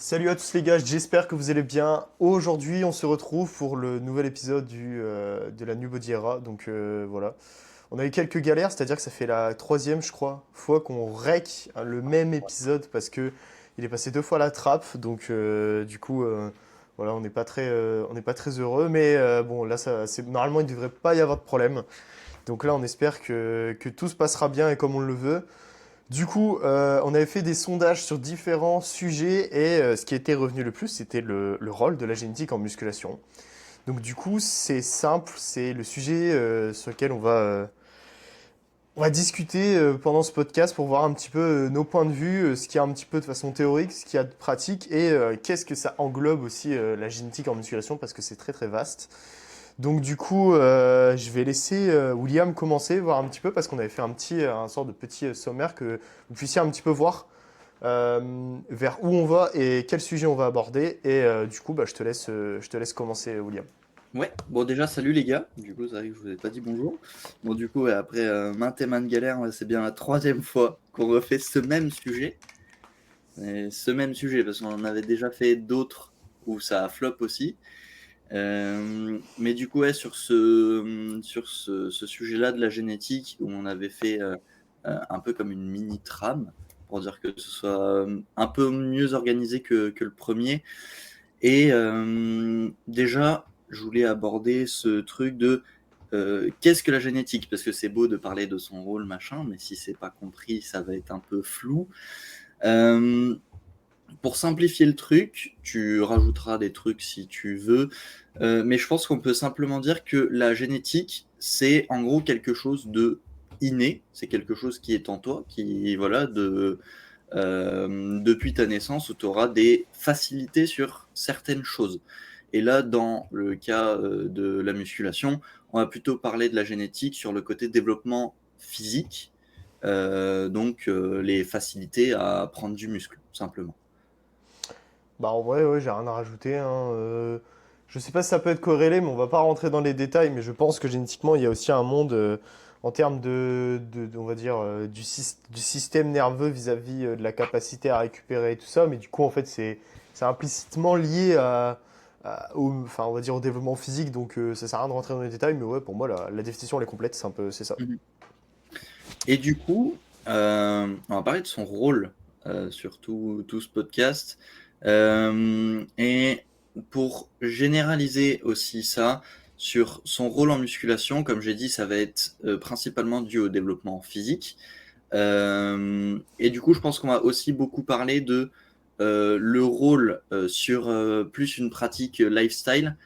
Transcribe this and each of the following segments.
Salut à tous les gars, j'espère que vous allez bien. Aujourd'hui, on se retrouve pour le nouvel épisode de la New Body Era. Voilà. On a eu quelques galères, c'est-à-dire que ça fait la troisième, je crois, fois qu'on rec le même épisode parce que il est passé deux fois à la trappe. Voilà, on n'est pas très heureux. Mais bon, là, normalement, il ne devrait pas y avoir de problème. Donc là, on espère que tout se passera bien et comme on le veut. On avait fait des sondages sur différents sujets et ce qui était revenu le plus, c'était le rôle de la génétique en musculation. C'est simple, c'est le sujet sur lequel on va discuter pendant ce podcast pour voir un petit peu nos points de vue, ce qu'il y a un petit peu de façon théorique, ce qu'il y a de pratique et qu'est-ce que ça englobe aussi la génétique en musculation parce que c'est très très vaste. Je vais laisser William commencer, voir un petit peu, parce qu'on avait fait un sort de petit sommaire que vous puissiez un petit peu voir vers où on va et quel sujet on va aborder. Je te laisse commencer, William. Ouais, bon déjà salut les gars, du coup c'est vrai que je vous ai pas dit bonjour. Bon du coup ouais, après maintes et maintes galères, ouais, c'est bien la troisième fois qu'on refait ce même sujet. Et ce même sujet parce qu'on en avait déjà fait d'autres où ça a flop aussi. Mais du coup ouais, sur ce sujet-là de la génétique où on avait fait un peu comme une mini trame pour dire que ce soit un peu mieux organisé que le premier. Et déjà, je voulais aborder ce truc de qu'est-ce que la génétique? Parce que c'est beau de parler de son rôle, machin, mais si c'est pas compris, ça va être un peu flou. Euh, pour simplifier le truc, tu rajouteras des trucs si tu veux, mais je pense qu'on peut simplement dire que la génétique, c'est en gros quelque chose de inné, c'est quelque chose qui est en toi, qui, voilà, depuis ta naissance où tu auras des facilités sur certaines choses. Et là, dans le cas de la musculation, on va plutôt parler de la génétique sur le côté développement physique, les facilités à prendre du muscle, simplement. Bah en vrai, ouais, j'ai rien à rajouter, hein. Je sais pas si ça peut être corrélé, mais on va pas rentrer dans les détails. Mais je pense que génétiquement, il y a aussi un monde en termes on va dire, du système nerveux vis-à-vis de la capacité à récupérer et tout ça. Mais du coup, en fait, c'est implicitement lié enfin, on va dire au développement physique. Ça sert à rien de rentrer dans les détails. Mais ouais, pour moi, la définition, elle est complète. C'est ça. Mhm. Et du coup, on va parler de son rôle sur tout ce podcast. Et pour généraliser aussi ça, sur son rôle en musculation, comme j'ai dit, ça va être principalement dû au développement physique. Et du coup, je pense qu'on va aussi beaucoup parler de le rôle sur plus une pratique lifestyle,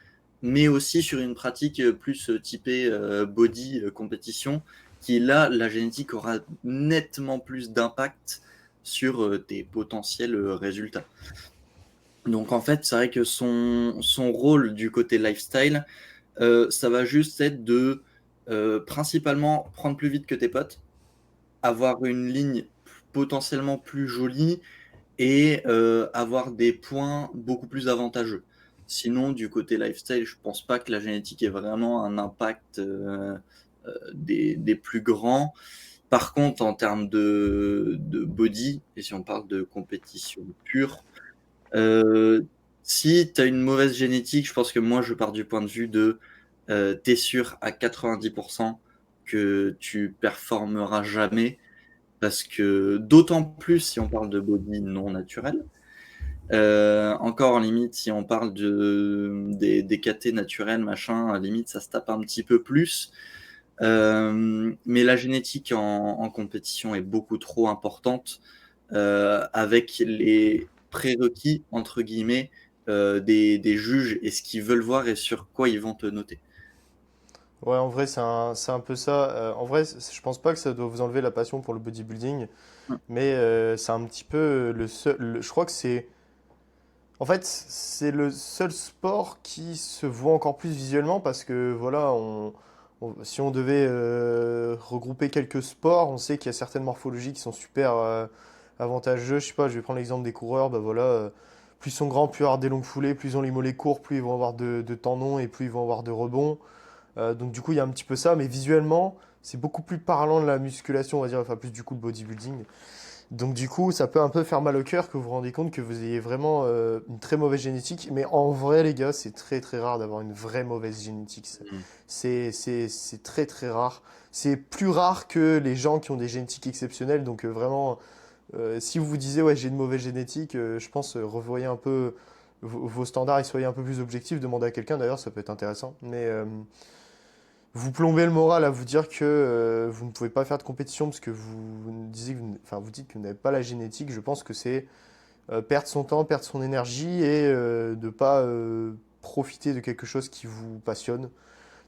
mais aussi sur une pratique plus typée body compétition, qui là, la génétique aura nettement plus d'impact sur tes potentiels résultats. Donc en fait, c'est vrai que son rôle du côté lifestyle, ça va juste être de principalement prendre plus vite que tes potes, avoir une ligne potentiellement plus jolie et avoir des points beaucoup plus avantageux. Sinon, du côté lifestyle, je pense pas que la génétique ait vraiment un impact des plus grands. Par contre, en termes de body, et si on parle de compétition pure, euh, si tu as une mauvaise génétique, je pense que moi, je pars du point de vue de t'es sûr à 90% que tu performeras jamais parce que d'autant plus si on parle de body non naturel. Encore en limite, si on parle des KT naturels, machin, à limite, ça se tape un petit peu plus. Mais la génétique en compétition est beaucoup trop importante avec les prérequis, entre guillemets, des juges et ce qu'ils veulent voir et sur quoi ils vont te noter. Ouais, en vrai, c'est un peu ça. En vrai, je pense pas que ça doit vous enlever la passion pour le bodybuilding. Mais c'est un petit peu le seul. Je crois que c'est. En fait, c'est le seul sport qui se voit encore plus visuellement parce que voilà, si on devait regrouper quelques sports, on sait qu'il y a certaines morphologies qui sont super avantageuses. Je sais pas, je vais prendre l'exemple des coureurs. Bah voilà, plus ils sont grands, plus ils vont avoir des longues foulées, plus ils ont les mollets courts, plus ils vont avoir de tendons et plus ils vont avoir de rebonds. Il y a un petit peu ça, mais visuellement, c'est beaucoup plus parlant de la musculation, on va dire, enfin plus du coup le bodybuilding. Donc du coup, ça peut un peu faire mal au cœur que vous vous rendez compte que vous ayez vraiment une très mauvaise génétique. Mais en vrai, les gars, c'est très très rare d'avoir une vraie mauvaise génétique. Mm. C'est très très rare. C'est plus rare que les gens qui ont des génétiques exceptionnelles. Donc vraiment, si vous vous disiez, ouais, j'ai une mauvaise génétique, je pense, revoyez un peu vos standards et soyez un peu plus objectif. Demandez à quelqu'un, d'ailleurs, ça peut être intéressant. Mais vous plombez le moral à vous dire que vous ne pouvez pas faire de compétition parce que vous disiez que enfin, vous dites que vous n'avez pas la génétique. Je pense que c'est perdre son temps, perdre son énergie et de ne pas profiter de quelque chose qui vous passionne.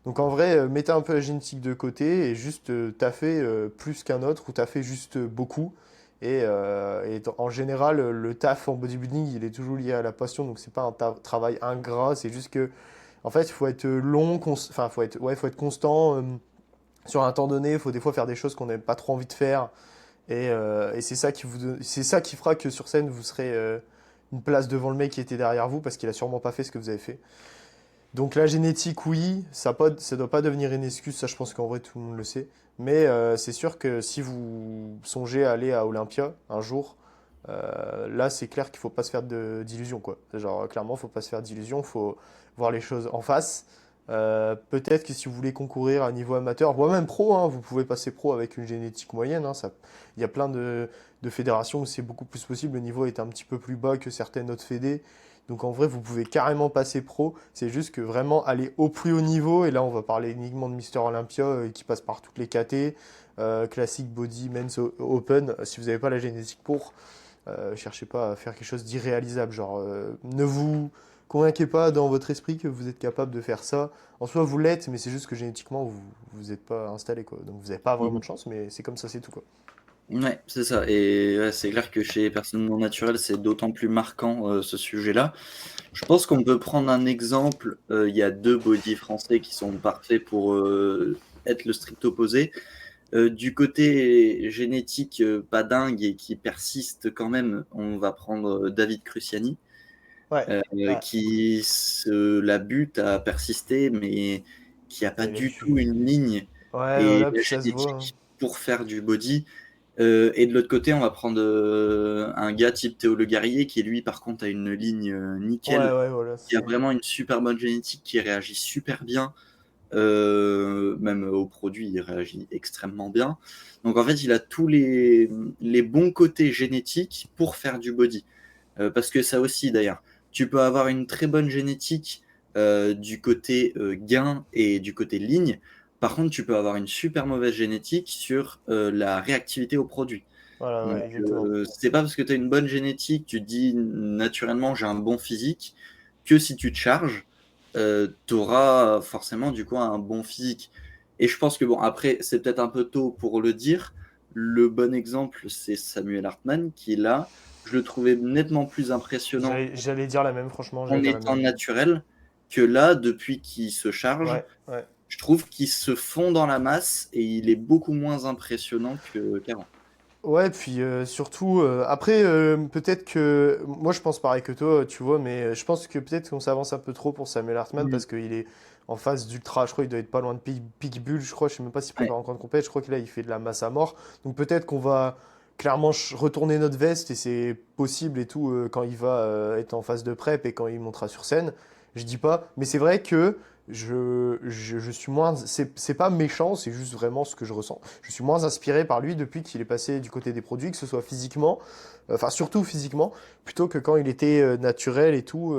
Donc en vrai, mettez un peu la génétique de côté et juste taffez plus qu'un autre ou taffez juste beaucoup. Et en général, le taf en bodybuilding, il est toujours lié à la passion, donc c'est pas un travail ingrat, c'est juste que en fait, il faut être long, enfin, faut être constant sur un temps donné. Il faut des fois faire des choses qu'on n'a pas trop envie de faire. Et c'est ça c'est ça qui fera que sur scène, vous serez une place devant le mec qui était derrière vous parce qu'il a sûrement pas fait ce que vous avez fait. Donc la génétique, oui, ça doit pas devenir une excuse. Ça, je pense qu'en vrai, tout le monde le sait. Mais c'est sûr que si vous songez à aller à Olympia un jour, là, c'est clair qu'il faut pas se faire d'illusions, quoi. Genre, clairement, faut pas se faire d'illusions. Faut voir les choses en face. Peut-être que si vous voulez concourir à un niveau amateur, voire même pro, hein, vous pouvez passer pro avec une génétique moyenne. Hein, il y a plein de fédérations où c'est beaucoup plus possible. Le niveau est un petit peu plus bas que certaines autres fédés. Donc en vrai, vous pouvez carrément passer pro. C'est juste que vraiment aller au plus haut niveau. Et là, on va parler uniquement de Mister Olympia qui passe par toutes les KT. Classique, body, men's open. Si vous n'avez pas la génétique pour, cherchez pas à faire quelque chose d'irréalisable. Genre, ne vous convainquez pas dans votre esprit que vous êtes capable de faire ça. En soi, vous l'êtes, mais c'est juste que génétiquement, vous n'êtes pas installé, quoi. Donc, vous n'avez pas vraiment Mhm. de chance, mais c'est comme ça, c'est tout, quoi. Ouais, c'est ça. Et ouais, c'est clair que chez les personnes non naturelles, c'est d'autant plus marquant ce sujet-là. Je pense qu'on peut prendre un exemple. Il y a deux body français qui sont parfaits pour être le strict opposé. Du côté génétique, pas dingue et qui persiste quand même, on va prendre David Cruciani, Ouais, ouais, qui se la bute à persister, mais qui n'a pas il a du pu. tout une ligne Ouais, et voilà, la puis ça se voit, hein. génétique pour faire du body. Et de l'autre côté, on va prendre un gars type Théo Le Guerrier qui, lui, par contre, a une ligne Ouais, nickel, ouais, voilà, qui a c'est. vraiment une super bonne génétique, qui réagit super bien. Même au produit, il réagit extrêmement bien. Donc en fait, il a tous les bons côtés génétiques pour faire du body. Parce que ça aussi, d'ailleurs, tu peux avoir une très bonne génétique du côté gain et du côté ligne. Par contre, tu peux avoir une super mauvaise génétique sur la réactivité au produit. Voilà, Donc, ouais, exactement. c'est pas parce que tu as une bonne génétique, tu te dis naturellement j'ai un bon physique, que si tu te charges, tu auras forcément du coup un bon physique. Et je pense que bon, après, c'est peut-être un peu tôt pour le dire. Le bon exemple, c'est Samuel Hartmann, qui là, je le trouvais nettement plus impressionnant J'allais dire la même, franchement, j'allais en dire la étant même. naturel que là, depuis qu'il se charge, Ouais, ouais. je trouve qu'il se fond dans la masse et il est beaucoup moins impressionnant qu'avant. Ouais, puis surtout, après, peut-être que. Moi, je pense pareil que toi, tu vois, mais je pense que peut-être qu'on s'avance un peu trop pour Samuel Hartmann Mm. parce qu'il est en phase d'ultra. Je crois qu'il doit être pas loin de Pitbull, je crois. Je sais même pas s'il Ouais. prépare encore une compète. Je crois que là, il fait de la masse à mort. Donc peut-être qu'on va clairement retourner notre veste et c'est possible et tout quand il va être en phase de prep et quand il montera sur scène. Je dis pas, mais c'est vrai que je suis moins. C'est pas méchant, c'est juste vraiment ce que je ressens. Je suis moins inspiré par lui depuis qu'il est passé du côté des produits, que ce soit physiquement, enfin surtout physiquement, plutôt que quand il était naturel et tout.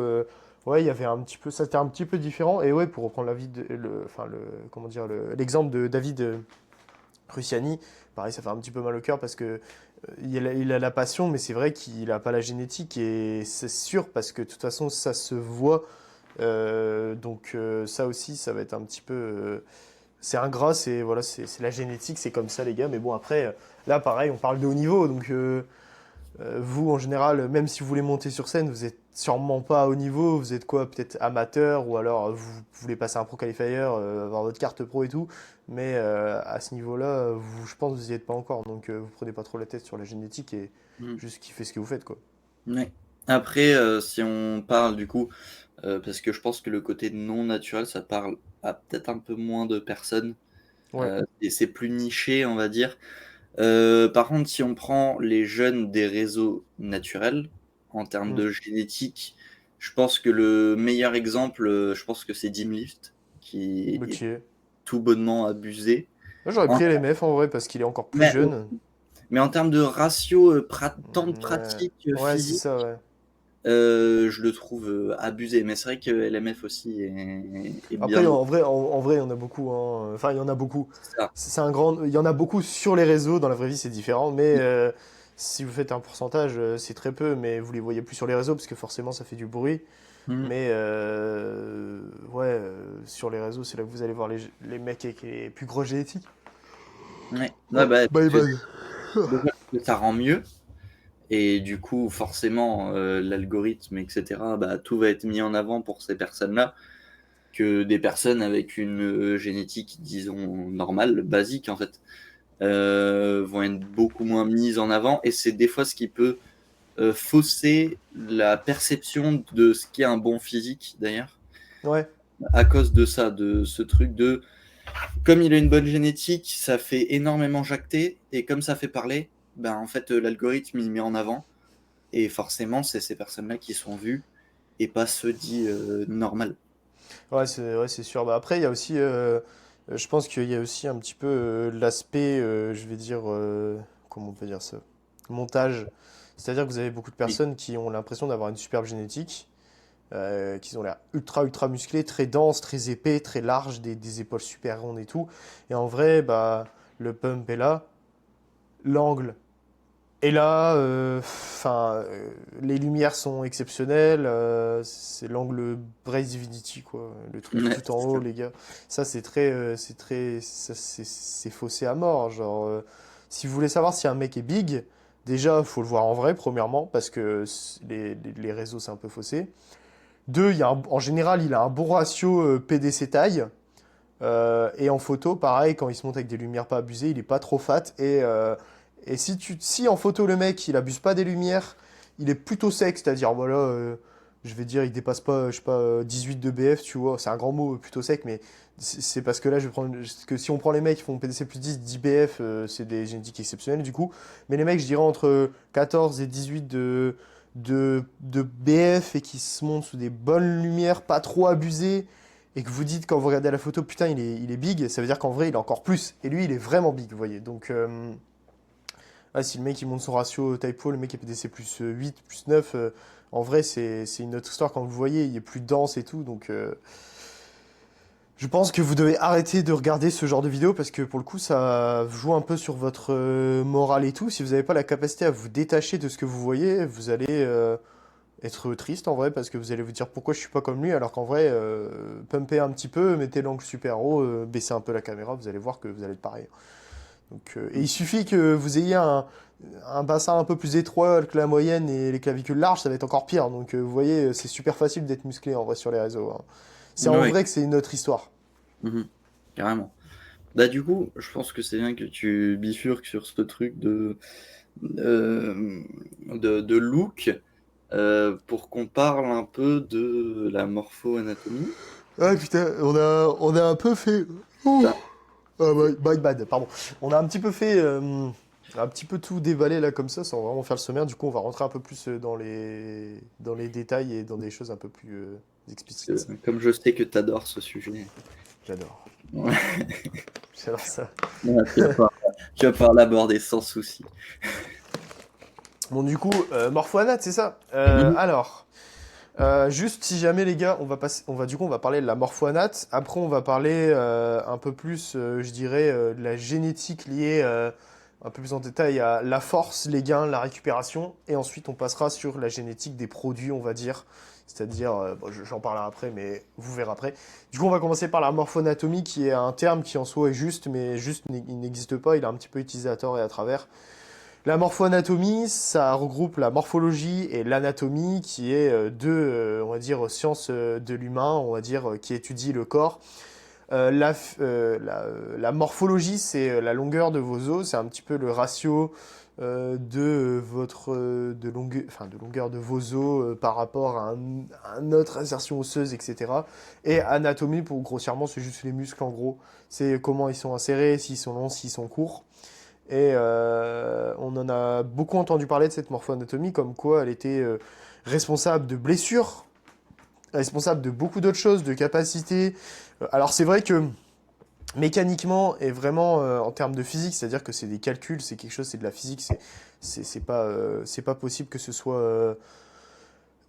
Ouais, il y avait un petit peu, ça c'était un petit peu différent. Et ouais, pour reprendre enfin comment dire, l'exemple de David Cruciani, pareil, ça fait un petit peu mal au cœur parce que il a la passion, mais c'est vrai qu'il a pas la génétique et c'est sûr parce que de toute façon ça se voit. Donc ça aussi, ça va être un petit peu c'est ingrat, c'est voilà, c'est la génétique, c'est comme ça les gars. Mais bon après, là pareil, on parle de haut niveau, donc vous en général, même si vous voulez monter sur scène, vous êtes sûrement pas à haut niveau. Vous êtes quoi, peut-être amateur ou alors vous voulez passer un pro qualifier, avoir votre carte pro et tout. Mais à ce niveau-là, je pense que vous y êtes pas encore. Donc vous prenez pas trop la tête sur la génétique et Mm. juste kiffez ce que vous faites quoi. Ouais. Après, si on parle du coup, parce que je pense que le côté non naturel, ça parle à peut-être un peu moins de personnes, Ouais. et c'est plus niché, on va dire. Par contre, si on prend les jeunes des réseaux naturels, en termes Hmm. de génétique, je pense que le meilleur exemple, je pense que c'est Dimlift, qui est Ok. tout bonnement abusé. Moi, j'aurais En- pris LMF en vrai parce qu'il est encore plus mais, jeune. mais en termes de ratio, temps de Ouais, pratique ouais, c'est physique, ça, ouais. je le trouve abusé. Mais c'est vrai que LMF aussi est Après, bien au- en vrai, il y en a beaucoup, hein. Enfin, il y en a beaucoup. ça. C'est un grand... Il y en a beaucoup sur les réseaux, dans la vraie vie, c'est différent. Mais si vous faites un pourcentage, c'est très peu, mais vous les voyez plus sur les réseaux parce que forcément, ça fait du bruit. Mhm. Mais ouais, sur les réseaux, c'est là que vous allez voir les mecs avec les plus gros génétiques. Ouais. Ouais, Oh, bah, my bad. déjà, ça rend mieux. Et du coup, forcément, l'algorithme, etc., bah, tout va être mis en avant pour ces personnes-là, que des personnes avec une génétique, disons, normale, basique, en fait, vont être beaucoup moins mises en avant. Et c'est des fois ce qui peut fausser la perception de ce qu'est un bon physique, d'ailleurs, Ouais, à cause de ça, de ce truc de, comme il a une bonne génétique, ça fait énormément jacter, et comme ça fait parler, ben, en fait, l'algorithme, il met en avant. Et forcément, c'est ces personnes-là qui sont vues et pas ceux dits normal. ouais, c'est sûr. Bah, après, il y a aussi, je pense qu'il y a aussi un petit peu l'aspect, je vais dire, comment on peut dire ça? Montage. C'est-à-dire que vous avez beaucoup de Oui. personnes qui ont l'impression d'avoir une superbe génétique, qui ont l'air ultra musclés, très denses, très épais, très larges, des épaules super rondes et tout. Et en vrai, bah, le pump est là, l'angle est là, les lumières sont exceptionnelles, c'est l'angle Brace Divinity, quoi. Le truc Ouais, tout en c'est haut, ça. les gars. Ça, c'est faussé à mort. Genre, si vous voulez savoir si un mec est big, déjà, faut le voir en vrai, premièrement, parce que les réseaux, c'est un peu faussé. Deux, en général, il a un bon ratio PDC taille. Et en photo, pareil, quand il se monte avec des lumières pas abusées, il est pas trop fat. Et si en photo, le mec, il abuse pas des lumières, il est plutôt sec, c'est-à-dire, voilà, je vais dire, il dépasse pas, je sais pas, 18 de BF, tu vois, c'est un grand mot, plutôt sec, mais c'est parce que là, je vais prendre, que si on prend les mecs qui font PDC plus 10, 10 BF, c'est des génétiques exceptionnelles, du coup. Mais les mecs, je dirais, entre 14 et 18 de BF et qui se montent sous des bonnes lumières, pas trop abusées, et que vous dites quand vous regardez la photo, putain, il est big, ça veut dire qu'en vrai, il est encore plus. Et lui, il est vraiment big, vous voyez. Donc, si le mec il monte son ratio typo, le mec est PDC plus 8, plus 9, en vrai, c'est une autre histoire quand vous le voyez, il est plus dense et tout. Donc, je pense que vous devez arrêter de regarder ce genre de vidéo parce que pour le coup, ça joue un peu sur votre morale et tout. Si vous n'avez pas la capacité à vous détacher de ce que vous voyez, vous allez être triste en vrai parce que vous allez vous dire pourquoi je suis pas comme lui alors qu'en vrai pumper un petit peu, mettez l'angle super haut, baissez un peu la caméra, vous allez voir que vous allez être pareil. Donc, et il suffit que vous ayez un bassin un peu plus étroit que la moyenne et les clavicules larges, ça va être encore pire. Donc vous voyez, c'est super facile d'être musclé en vrai sur les réseaux, hein. C'est en Ouais, vrai que c'est une autre histoire. mhm, carrément. Bah, du coup, je pense que c'est bien que tu bifurques sur ce truc de look pour qu'on parle un peu de la morpho-anatomie. Ah putain, on a un peu fait. Ouh. Ça. Ah, my bad, pardon. On a un petit peu fait, un petit peu tout dévalé là comme ça, sans vraiment faire le sommaire. Du coup, on va rentrer un peu plus dans les détails et dans des choses un peu plus Parce explicites. que, comme je sais que tu adores ce sujet. J'adore. Ouais, J'adore ça. tu vas pouvoir l'aborder sans souci. Bon, du coup, morpho-anat, c'est ça. Mhm. Alors, juste si jamais les gars, du coup, on va parler de la morpho-anat. Après, on va parler un peu plus, je dirais, de la génétique liée un peu plus en détail à la force, les gains, la récupération. Et ensuite, on passera sur la génétique des produits, on va dire. C'est-à-dire, bon, j'en parlerai après, mais vous verrez après. Du coup, on va commencer par la morphonatomie, qui est un terme qui en soi est juste, mais juste, il n'existe pas. Il est un petit peu utilisé à tort et à travers. La morphoanatomie, ça regroupe la morphologie et l'anatomie, qui est on va dire, sciences de l'humain, on va dire, qui étudie le corps. La morphologie, c'est la longueur de vos os, c'est un petit peu le ratio de longueur de vos os par rapport à une autre insertion osseuse, etc. Et anatomie, pour grossièrement, c'est juste les muscles en gros. C'est comment ils sont insérés, s'ils sont longs, s'ils sont courts. Et on en a beaucoup entendu parler de cette morpho-anatomie, comme quoi elle était responsable de blessures, responsable de beaucoup d'autres choses, de capacités. Alors c'est vrai que mécaniquement et vraiment en termes de physique, c'est-à-dire que c'est des calculs, c'est quelque chose, c'est de la physique, c'est pas possible que ce soit.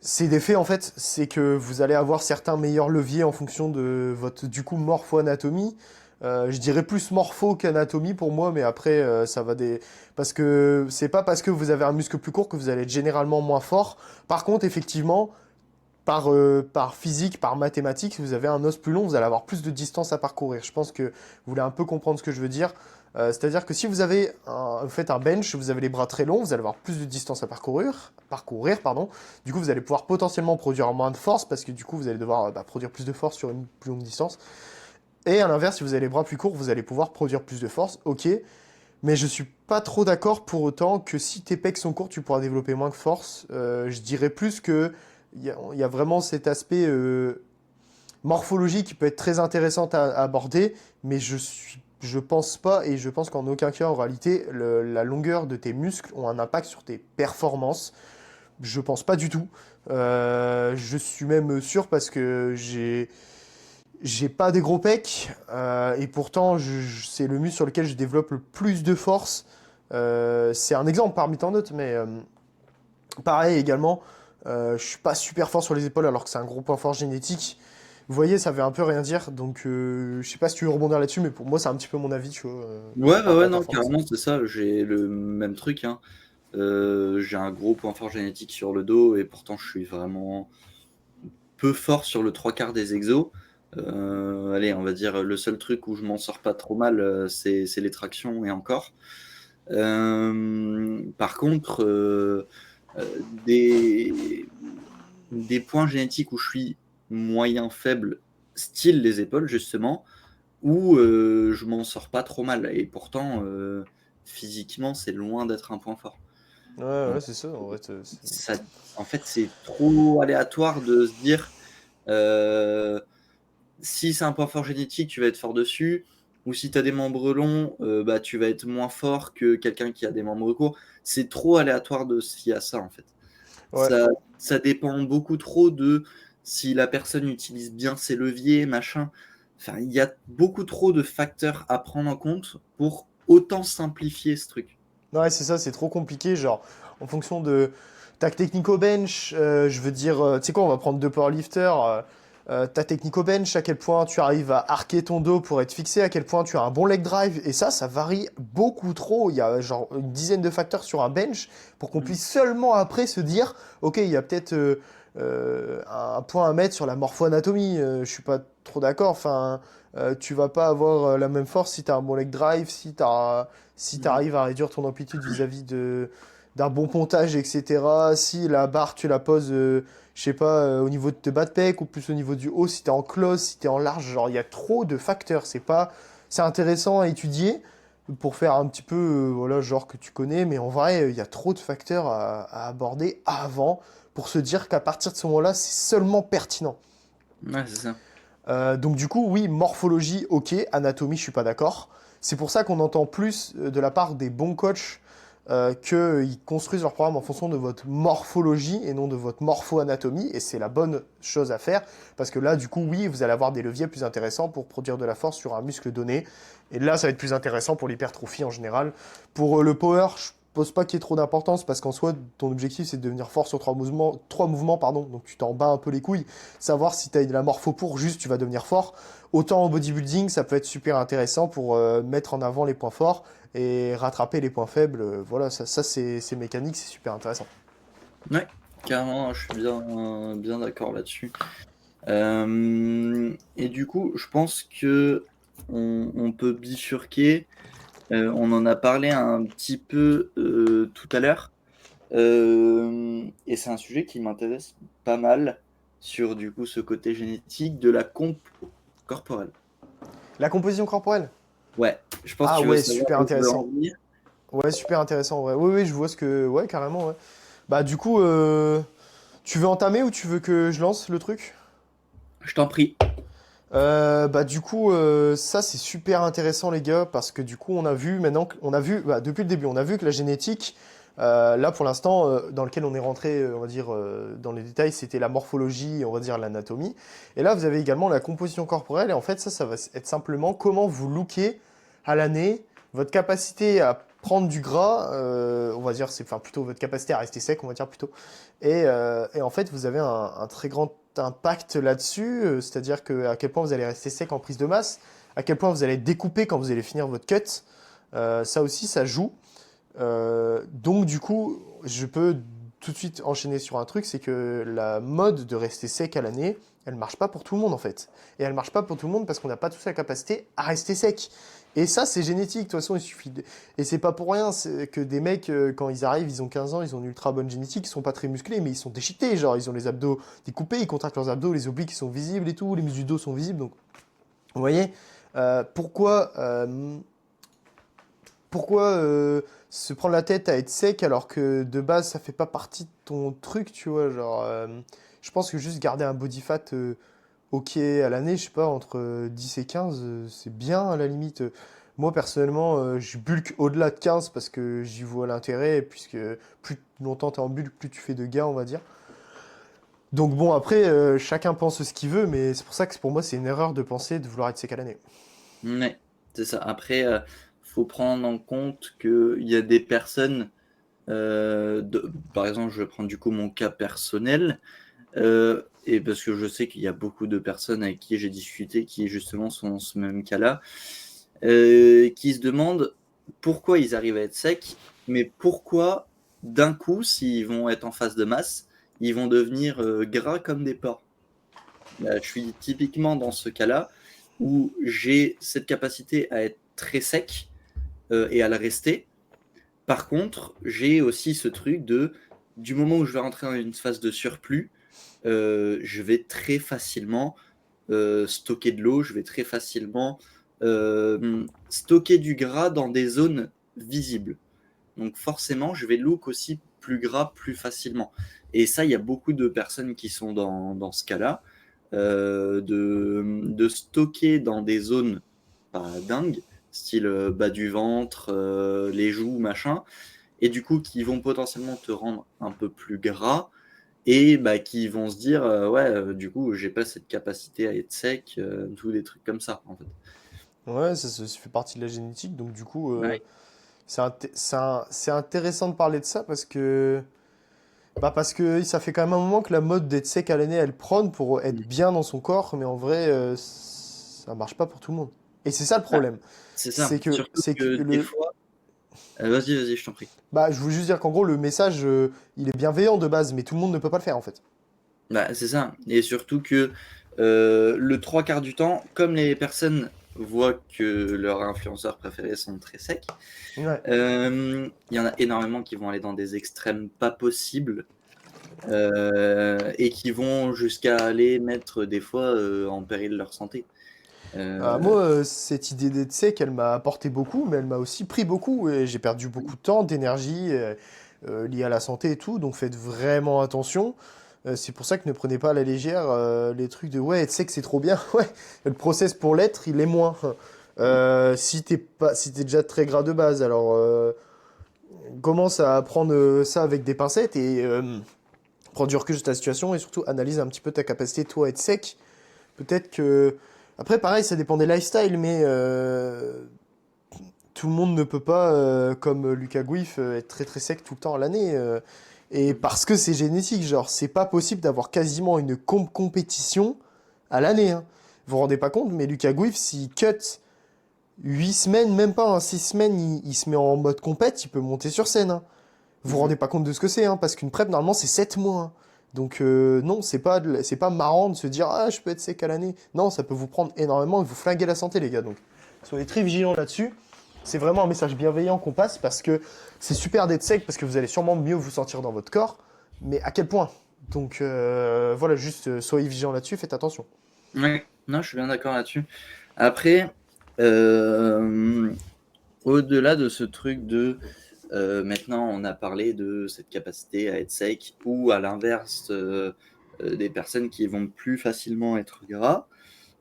C'est des faits en fait, c'est que vous allez avoir certains meilleurs leviers en fonction de votre du coup morpho-anatomie. Je dirais plus morpho qu'anatomie pour moi, mais après ça va des parce que c'est pas parce que vous avez un muscle plus court que vous allez être généralement moins fort. Par contre, effectivement, par physique, par mathématiques, vous avez un os plus long, vous allez avoir plus de distance à parcourir. Je pense que vous voulez un peu comprendre ce que je veux dire. C'est-à-dire que si vous faites un bench, vous avez les bras très longs, vous allez avoir plus de distance à parcourir, pardon. Du coup, vous allez pouvoir potentiellement produire moins de force parce que du coup, vous allez devoir produire plus de force sur une plus longue distance. Et à l'inverse, si vous avez les bras plus courts, vous allez pouvoir produire plus de force. Ok, mais je suis pas trop d'accord pour autant que si tes pecs sont courts, tu pourras développer moins de force. Je dirais plus que il y a vraiment cet aspect morphologie qui peut être très intéressant à aborder, mais je pense pas et je pense qu'en aucun cas en réalité la longueur de tes muscles ont un impact sur tes performances. Je pense pas du tout. Je suis même sûr parce que j'ai pas des gros pecs et pourtant c'est le muscle sur lequel je développe le plus de force. C'est un exemple parmi tant d'autres, mais pareil également, je suis pas super fort sur les épaules alors que c'est un gros point fort génétique. Vous voyez, ça veut un peu rien dire, donc je sais pas si tu veux rebondir là-dessus, mais pour moi c'est un petit peu mon avis, tu vois, Ouais, par bah rapport ouais, aux non, performances. carrément, c'est ça. J'ai le même truc, hein. J'ai un gros point fort génétique sur le dos et pourtant je suis vraiment peu fort sur le trois quarts des exos. Allez, on va dire le seul truc où je m'en sors pas trop mal, c'est les tractions et encore. Par contre, des points génétiques où je suis moyen faible, style les épaules justement, où je m'en sors pas trop mal. Et pourtant, physiquement, c'est loin d'être un point fort. Ouais, Donc, ouais, c'est ça, en fait. ça, en fait, c'est trop aléatoire de se dire si c'est un point fort génétique, tu vas être fort dessus. Ou si tu as des membres longs, bah, tu vas être moins fort que quelqu'un qui a des membres courts. C'est trop aléatoire de s'il y a ça, en fait. Ouais. Ça, ça dépend beaucoup trop de si la personne utilise bien ses leviers, machin. Enfin, il y a beaucoup trop de facteurs à prendre en compte pour autant simplifier ce truc. Ouais, c'est ça, c'est trop compliqué, genre, en fonction de ta technique au bench, je veux dire, tu sais quoi, on va prendre deux powerlifters, ta technique au bench, à quel point tu arrives à arquer ton dos pour être fixé, à quel point tu as un bon leg drive, et ça varie beaucoup trop. Il y a genre une dizaine de facteurs sur un bench pour qu'on Mm. puisse seulement après se dire, ok, il y a peut-être un point à mettre sur la morpho-anatomie, je suis pas trop d'accord, enfin, tu vas pas avoir la même force si tu as un bon leg drive, si tu Mm. arrives à réduire ton amplitude vis-à-vis d'un bon pontage, etc. Si la barre, tu la poses, je sais pas, au niveau de tes bas de pec ou plus au niveau du haut, si t'es en close, si t'es en large, genre, il y a trop de facteurs. C'est intéressant à étudier pour faire un petit peu, voilà, genre que tu connais, mais en vrai, il y a trop de facteurs à aborder avant pour se dire qu'à partir de ce moment-là, c'est seulement pertinent. Ouais, c'est ça. Donc du coup, oui, morphologie, ok, anatomie, je suis pas d'accord. C'est pour ça qu'on entend plus de la part des bons coachs qu'ils construisent leur programme en fonction de votre morphologie et non de votre morpho-anatomie, et c'est la bonne chose à faire, parce que là, du coup, oui, vous allez avoir des leviers plus intéressants pour produire de la force sur un muscle donné, et là, ça va être plus intéressant pour l'hypertrophie en général. Pour le power, je pose pas qu'il y ait trop d'importance, parce qu'en soi, ton objectif, c'est de devenir fort sur trois mouvements, pardon, donc tu t'en bats un peu les couilles. Savoir si tu as de la morpho pour, juste tu vas devenir fort. Autant en bodybuilding, ça peut être super intéressant pour mettre en avant les points forts et rattraper les points faibles. Voilà, ça c'est mécanique, c'est super intéressant. Ouais, carrément, je suis bien d'accord là-dessus. Et du coup, je pense que on peut bifurquer. On en a parlé un petit peu tout à l'heure. Et c'est un sujet qui m'intéresse pas mal sur du coup ce côté génétique de la comp corporelle. La composition corporelle. Ouais, je pense que Ah tu veux ouais, savoir super où je veux en intéressant. venir. Ouais, super intéressant, ouais. Oui, oui, je vois ce que... Ouais, carrément, ouais. Bah du coup, tu veux entamer ou tu veux que je lance le truc? Je t'en prie. Du coup, ça c'est super intéressant les gars parce que du coup on a vu maintenant, on a vu depuis le début, on a vu que la génétique, là pour l'instant dans lequel on est rentré, on va dire dans les détails, c'était la morphologie, on va dire l'anatomie. Et là vous avez également la composition corporelle et en fait ça va être simplement comment vous lookez à l'année, votre capacité à prendre du gras, on va dire c'est enfin plutôt votre capacité à rester sec, on va dire plutôt. Et en fait, vous avez un très grand impact là-dessus, c'est-à-dire que à quel point vous allez rester sec en prise de masse, à quel point vous allez découper quand vous allez finir votre cut. Ça aussi, ça joue. Donc du coup, je peux tout de suite enchaîner sur un truc, c'est que la mode de rester sec à l'année, elle marche pas pour tout le monde en fait. Et elle marche pas pour tout le monde parce qu'on n'a pas tous la capacité à rester sec. Et ça, c'est génétique. De toute façon, il suffit de... Et c'est pas pour rien c'est que des mecs, quand ils arrivent, ils ont 15 ans, ils ont une ultra bonne génétique, ils sont pas très musclés, mais ils sont déchiquetés. Genre, ils ont les abdos découpés, ils contractent leurs abdos, les obliques qui sont visibles et tout, les muscles du dos sont visibles. Donc, vous voyez, pourquoi se prendre la tête à être sec alors que de base ça fait pas partie de ton truc, tu vois, genre je pense que juste garder un body fat ok à l'année, je sais pas, entre 10 et 15, c'est bien à la limite. Moi personnellement, je bulk au-delà de 15 parce que j'y vois l'intérêt, puisque plus longtemps tu es en bulk, plus tu fais de gains, on va dire. Donc bon, après, chacun pense ce qu'il veut, mais c'est pour ça que pour moi c'est une erreur de penser de vouloir être sec à l'année. Ouais, c'est ça. Après, faut prendre en compte qu'il y a des personnes, par exemple, je vais prendre du coup mon cas personnel, et parce que je sais qu'il y a beaucoup de personnes avec qui j'ai discuté qui justement sont dans ce même cas-là, qui se demandent pourquoi ils arrivent à être secs, mais pourquoi d'un coup, s'ils vont être en phase de masse, ils vont devenir gras comme des porcs. Bah, je suis typiquement dans ce cas-là où j'ai cette capacité à être très sec et à le rester. Par contre, j'ai aussi ce truc du moment où je vais rentrer dans une phase de surplus, je vais très facilement stocker de l'eau, je vais très facilement stocker du gras dans des zones visibles. Donc forcément, je vais look aussi plus gras plus facilement. Et ça, il y a beaucoup de personnes qui sont dans ce cas-là, de stocker dans des zones pas dingues, style bas du ventre, les joues, machin, et du coup qui vont potentiellement te rendre un peu plus gras, et bah, qui vont se dire ouais, du coup, j'ai pas cette capacité à être sec, tous des trucs comme ça, en fait. Ouais, ça fait partie de la génétique, donc du coup, Ouais. c'est intéressant de parler de ça parce que ça fait quand même un moment que la mode d'être sec à l'année, elle prône pour être bien dans son corps, mais en vrai, ça marche pas pour tout le monde. Et c'est ça le Bah, problème. c'est ça. Surtout C'est que que des fois, vas-y, je t'en prie. je voulais juste dire qu'en gros, le message, il est bienveillant de base, mais tout le monde ne peut pas le faire en fait. Bah, c'est ça. Et surtout que le trois quarts du temps, comme les personnes voient que leurs influenceurs préférés sont très secs, Ouais. il y en a énormément qui vont aller dans des extrêmes pas possibles, et qui vont jusqu'à aller mettre des fois en péril leur santé. Euh, Moi, cette idée d'être sec, elle m'a apporté beaucoup, mais elle m'a aussi pris beaucoup, et j'ai perdu beaucoup de temps, d'énergie, liée à la santé et tout, donc faites vraiment attention. C'est pour ça que ne prenez pas à la légère les trucs de ouais, être sec c'est trop bien. Ouais, le process pour l'être, il est moins. Si t'es déjà très gras de base, alors commence à prendre ça avec des pincettes et prends du recul sur ta situation et surtout analyse un petit peu ta capacité toi à être sec. Peut-être que après pareil, ça dépend des lifestyles, mais tout le monde ne peut pas, comme Lucas Gouif, être très très sec tout le temps à l'année. Et parce que c'est génétique, genre, c'est pas possible d'avoir quasiment une compétition à l'année. Hein. Vous vous rendez pas compte, mais Lucas Gouif, s'il cut 8 semaines, même pas, hein, 6 semaines, il se met en mode compète, il peut monter sur scène. Hein. Vous vous rendez pas compte de ce que c'est, hein, parce qu'une prep, normalement, c'est 7 mois. Hein. Donc, non, c'est pas marrant de se dire, ah, je peux être sec à l'année. Non, ça peut vous prendre énormément et vous flinguer la santé, les gars. Donc, soyez très vigilants là-dessus. C'est vraiment un message bienveillant qu'on passe parce que c'est super d'être sec parce que vous allez sûrement mieux vous sentir dans votre corps, mais à quel point? Donc voilà, juste soyez vigilants là-dessus, faites attention. ouais, non, je suis bien d'accord là-dessus. Après, euh, au-delà de ce truc maintenant on a parlé de cette capacité à être sec ou à l'inverse des personnes qui vont plus facilement être gras.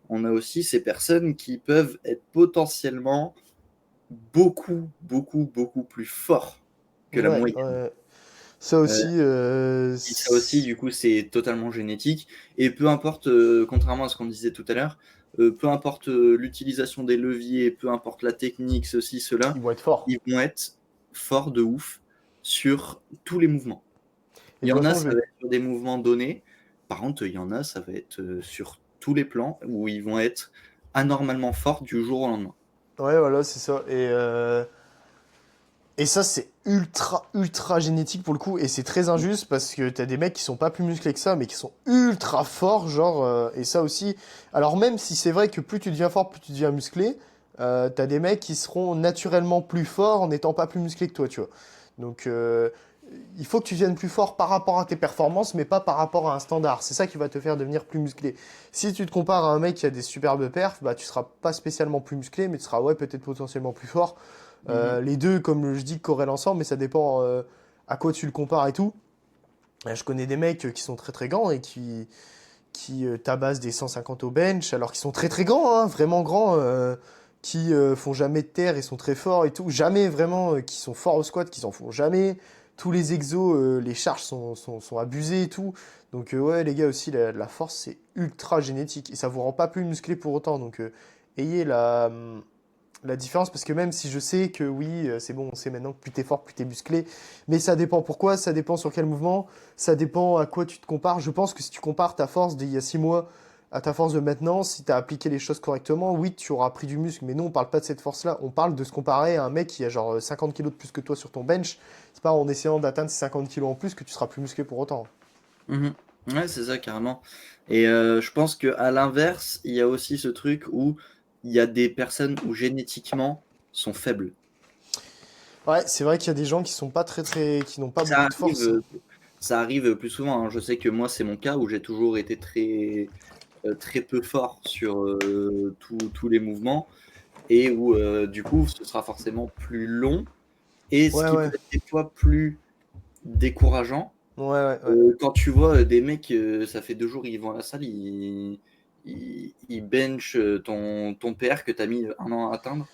on a aussi ces personnes qui peuvent être potentiellement beaucoup, beaucoup, beaucoup plus forts que la Ouais, moyenne. ouais. Ça Euh, aussi, et ça aussi, du coup, c'est totalement génétique. Et peu importe, contrairement à ce qu'on disait tout à l'heure, peu importe l'utilisation des leviers, peu importe la technique, ceci, cela, ils vont être forts. ils vont être forts de ouf sur tous les mouvements. Et Il de y toute en a, façon, ça va être sur des mouvements donnés. Par contre, il y en a, ça va être sur tous les plans où ils vont être anormalement forts du jour au lendemain. ouais, voilà, c'est ça. Et ça, c'est ultra, ultra génétique pour le coup. Et c'est très injuste parce que t'as des mecs qui sont pas plus musclés que ça, mais qui sont ultra forts, genre. Et ça aussi. Alors, même si c'est vrai que plus tu deviens fort, plus tu deviens musclé, t'as des mecs qui seront naturellement plus forts en n'étant pas plus musclés que toi, tu vois. Donc, il faut que tu deviennes plus fort par rapport à tes performances, mais pas par rapport à un standard. C'est ça qui va te faire devenir plus musclé. Si tu te compares à un mec qui a des superbes perfs, bah, tu seras pas spécialement plus musclé, mais tu seras, ouais, peut-être potentiellement plus fort. Mhm. Les deux, comme je dis, corrèlent ensemble, mais ça dépend à quoi tu le compares et tout. Je connais des mecs qui sont très très grands et qui tabassent des 150 au bench, alors qu'ils sont très très grands, hein, vraiment grands, qui font jamais de terre et sont très forts et tout. Jamais vraiment, qui sont forts au squat, qui s'en font jamais. Tous les exos, les charges sont abusées et tout. Donc ouais, les gars aussi, la force, c'est ultra génétique. Et ça vous rend pas plus musclé pour autant. Donc ayez la différence, parce que même si je sais que oui, c'est bon, on sait maintenant que plus t'es fort, plus t'es musclé, mais ça dépend pourquoi, ça dépend sur quel mouvement, ça dépend à quoi tu te compares. Je pense que si tu compares ta force d'il y a 6 mois à ta force de maintenant, si tu as appliqué les choses correctement, oui, tu auras pris du muscle, mais nous, on parle pas de cette force-là, on parle de se comparer à un mec qui a genre 50 kilos de plus que toi sur ton bench. C'est pas en essayant d'atteindre ces 50 kilos en plus que tu seras plus musclé pour autant. Mhm. Ouais, c'est ça, carrément. Et je pense qu'à l'inverse, il y a aussi ce truc où il y a des personnes où génétiquement sont faibles. Ouais, c'est vrai qu'il y a des gens qui sont pas très très, qui n'ont pas beaucoup Ça de arrive, force. ça arrive plus souvent, hein. Je sais que moi, c'est mon cas où j'ai toujours été très peu fort sur tous les mouvements et où du coup, ce sera forcément plus long et ce Ouais, qui peut ouais, être des fois plus décourageant. ouais, ouais, ouais. Quand tu vois des mecs, ça fait 2 jours, ils vont à la salle, ils bench ton PR que tu as mis 1 an à atteindre.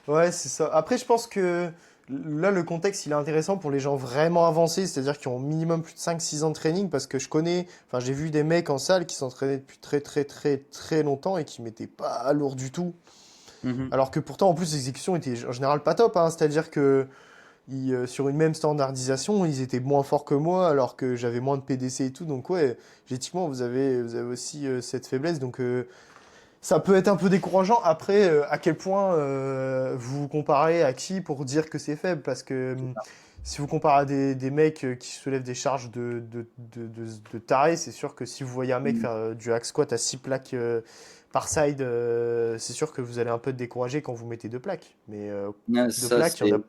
Ouais, c'est ça. Après, je pense que là, le contexte, il est intéressant pour les gens vraiment avancés, c'est-à-dire qui ont au minimum plus de 5 6 ans de training, parce que je connais, enfin, j'ai vu des mecs en salle qui s'entraînaient depuis très, très, très, très longtemps et qui mettaient pas lourd du tout. Mhm. Alors que pourtant, en plus, l'exécution était en général pas top, hein. C'est-à-dire que sur une même standardisation, ils étaient moins forts que moi, alors que j'avais moins de PDC et tout. Donc, ouais, génétiquement, vous avez aussi cette faiblesse. Donc, ça peut être un peu décourageant. Après, à quel point vous vous comparez à qui pour dire que c'est faible? Parce que si vous comparez à des mecs qui soulèvent des charges de tarés, c'est sûr que si vous voyez un mec Mhm. faire du hack squat à 6 plaques par side, c'est sûr que vous allez un peu être découragé quand vous mettez 2 plaques. Mais Ouais, deux ça, plaques, il n'y en c'est... a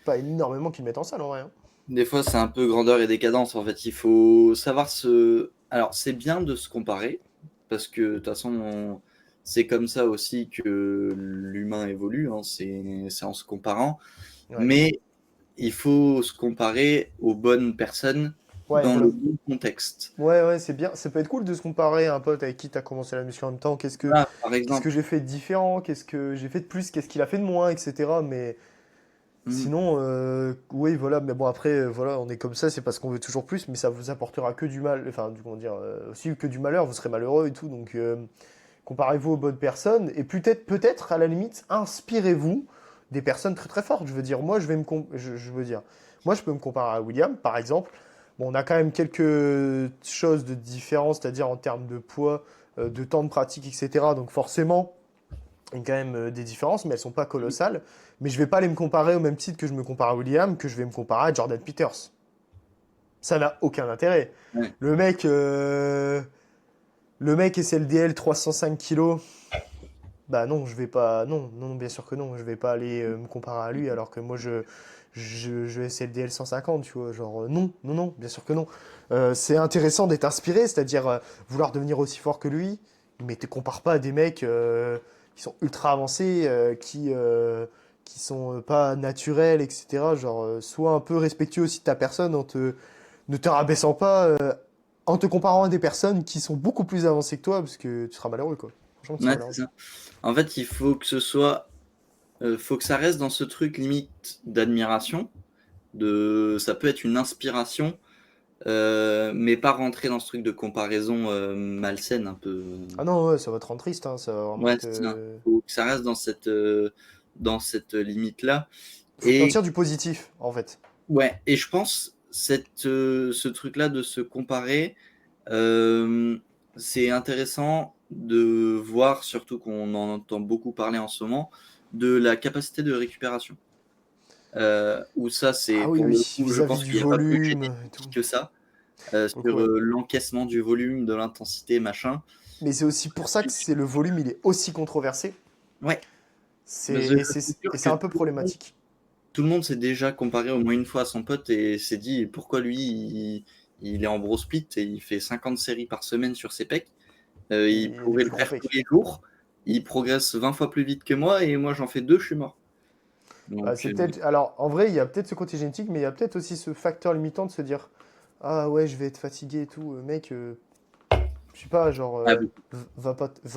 pas énormément qui le mettent en salle en vrai, hein. Des fois, c'est un peu grandeur et décadence. En fait, il faut savoir se. Alors, c'est bien de se comparer, parce que de toute façon, c'est comme ça aussi que l'humain évolue, hein, c'est en se comparant. Ouais. Mais il faut se comparer aux bonnes personnes Ouais, dans le voilà. bon contexte. Ouais, ouais, c'est bien. Ça peut être cool de se comparer à un pote avec qui tu as commencé la muscu en même temps. Là, par Qu'est-ce que exemple, j'ai fait de différent? Qu'est-ce que j'ai fait de plus? Qu'est-ce qu'il a fait de moins? Etc. Mais hmm, sinon, oui, voilà. Mais bon, après, voilà, on est comme ça, c'est parce qu'on veut toujours plus, mais ça vous apportera que du mal. Enfin, comment dire, aussi que du malheur, vous serez malheureux et tout. Donc, comparez-vous aux bonnes personnes. Et peut-être, à la limite, inspirez-vous des personnes très très fortes. Je veux dire, moi, je veux dire, moi, je peux me comparer à William, par exemple. Bon, on a quand même quelques choses de différence, c'est-à-dire en termes de poids, de temps de pratique, etc. Donc, forcément, il y a quand même des différences, mais elles sont pas colossales. Mais je vais pas aller me comparer au même titre que je me compare à William, que je vais me comparer à Jordan Peters. Ça n'a aucun intérêt. ouais. Le mec, euh, le mec SLDL 305 kilos. Bah non, je vais pas. Non, non, bien sûr que non. Je vais pas aller me comparer à lui alors que moi je SLDL 150, tu vois. Genre, non, non, non, bien sûr que non. C'est intéressant d'être inspiré, c'est-à-dire vouloir devenir aussi fort que lui, mais te compare pas à des mecs qui sont ultra avancés, qui sont pas naturels, etc. Genre, sois un peu respectueux aussi de ta personne ne te rabaissant pas, en te comparant à des personnes qui sont beaucoup plus avancées que toi, parce que tu seras malheureux, quoi. Franchement, Ouais, tire c'est large. ça. En fait, il faut que ce soit, faut que ça reste dans ce truc limite d'admiration. Ça peut être une inspiration, mais pas rentrer dans ce truc de comparaison malsaine un peu. Ah non, ouais, ça va te rendre triste, hein, ça va vraiment Ouais, être. c'est ça. Faut que ça reste dans cette limite-là. Faut que t'en Et tires du positif, en fait. ouais, et je pense ce truc-là de se comparer, euh, c'est intéressant de voir, surtout qu'on en entend beaucoup parler en ce moment, de la capacité de récupération. Où ça, c'est Ah oui, pour le oui, coup, je vis-à-vis pense du qu'il n'y a pas plus volume et tout. génétique que ça, Donc sur ouais. l'encaissement du volume, de l'intensité, machin. Mais c'est aussi pour ça que c'est le volume, il est aussi controversé. Ouais, C'est parce que et je suis sûr c'est que un peu problématique. tout le monde s'est déjà comparé au moins une fois à son pote et s'est dit pourquoi lui, il est en bro split et il fait 50 séries par semaine sur ses pecs. Il Et les pourrait plus le grands faire tous pecs. les jours. Il progresse 20 fois plus vite que moi et moi j'en fais deux, je suis mort. Bah, Donc, c'est peut-être. Alors, en vrai, il y a peut-être ce côté génétique, mais il y a peut-être aussi ce facteur limitant de se dire, ah ouais, je vais être fatigué et tout. Mec, je sais pas, genre, ah oui. va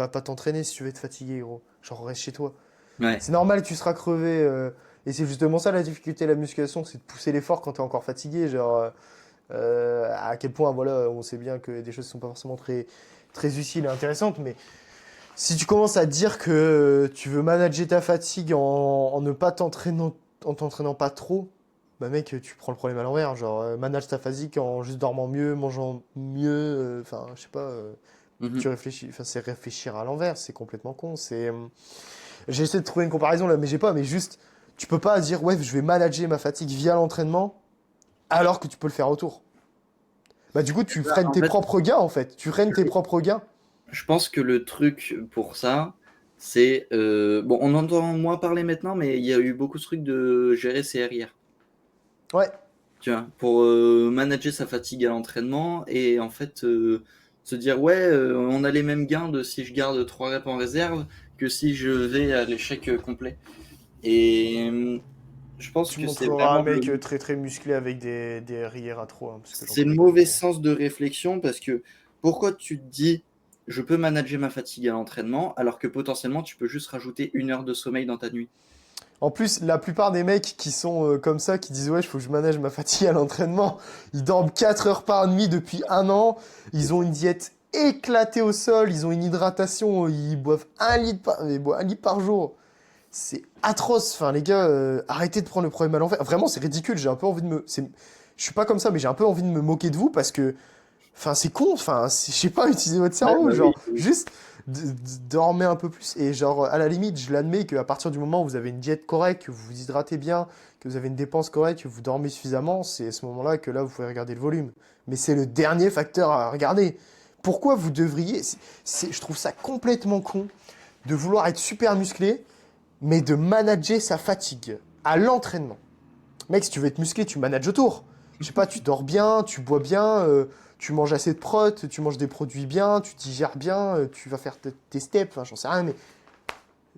pas t'entraîner si tu veux être fatigué, gros. Genre, reste chez toi. Ouais. C'est normal, tu seras crevé. Et c'est justement ça la difficulté de la musculation, c'est de pousser l'effort quand t'es encore fatigué. Genre, à quel point, voilà, on sait bien que des choses sont pas forcément très utiles et intéressantes, mais si tu commences à dire que tu veux manager ta fatigue en ne pas t'entraînant, en t'entraînant pas trop, bah mec, tu prends le problème à l'envers. Genre, manage ta fatigue en juste dormant mieux, mangeant mieux. Enfin, je sais pas. Tu Mhm. réfléchis. Enfin, c'est réfléchir à l'envers. C'est complètement con. J'ai essayé de trouver une comparaison là, mais j'ai pas. Mais juste, tu peux pas dire ouais, je vais manager ma fatigue via l'entraînement, alors que tu peux le faire autour. Bah du coup, tu freines En tes fait, propres gains en fait. Tu freines tes propres gains. je pense que le truc pour ça, c'est bon, on entend moins parler maintenant, mais il y a eu beaucoup de trucs de gérer ses RIR. Ouais. Tu vois, pour manager sa fatigue à l'entraînement et en fait se dire ouais, on a les mêmes gains de si je garde 3 reps en réserve que si je vais à l'échec complet. Et je pense Tu que c'est montreras un vraiment mec très très musclé avec des rires à trop, hein, parce que j'en c'est le connais mauvais beaucoup. sens de réflexion parce que pourquoi tu te dis je peux manager ma fatigue à l'entraînement alors que potentiellement tu peux juste rajouter 1 heure de sommeil dans ta nuit. En plus, la plupart des mecs qui sont comme ça, qui disent ouais, il faut que je manage ma fatigue à l'entraînement, ils dorment 4 heures par nuit depuis un an, ils ont une diète éclatée au sol, ils ont une hydratation, ils boivent ils boivent 1 litre par jour. C'est atroce. Enfin, les gars, arrêtez de prendre le problème à l'envers. Vraiment, c'est ridicule. J'ai un peu envie de me. Je suis pas comme ça, mais j'ai un peu envie de me moquer de vous parce que. Enfin, c'est con. Enfin, je sais pas, utilisez votre Ouais, cerveau. bah oui, Genre, oui. juste dormez un peu plus. Et genre, à la limite, je l'admets qu'à partir du moment où vous avez une diète correcte, que vous vous hydratez bien, que vous avez une dépense correcte, que vous dormez suffisamment, c'est à ce moment-là que là, vous pouvez regarder le volume. Mais c'est le dernier facteur à regarder. Pourquoi vous devriez. Je trouve ça complètement con de vouloir être super musclé mais de manager sa fatigue à l'entraînement. Mec, si tu veux être musclé, tu manages autour. Je sais pas, tu dors bien, tu bois bien, tu manges assez de prot, tu manges des produits bien, tu digères bien, tu vas faire tes steps, enfin j'en sais rien, mais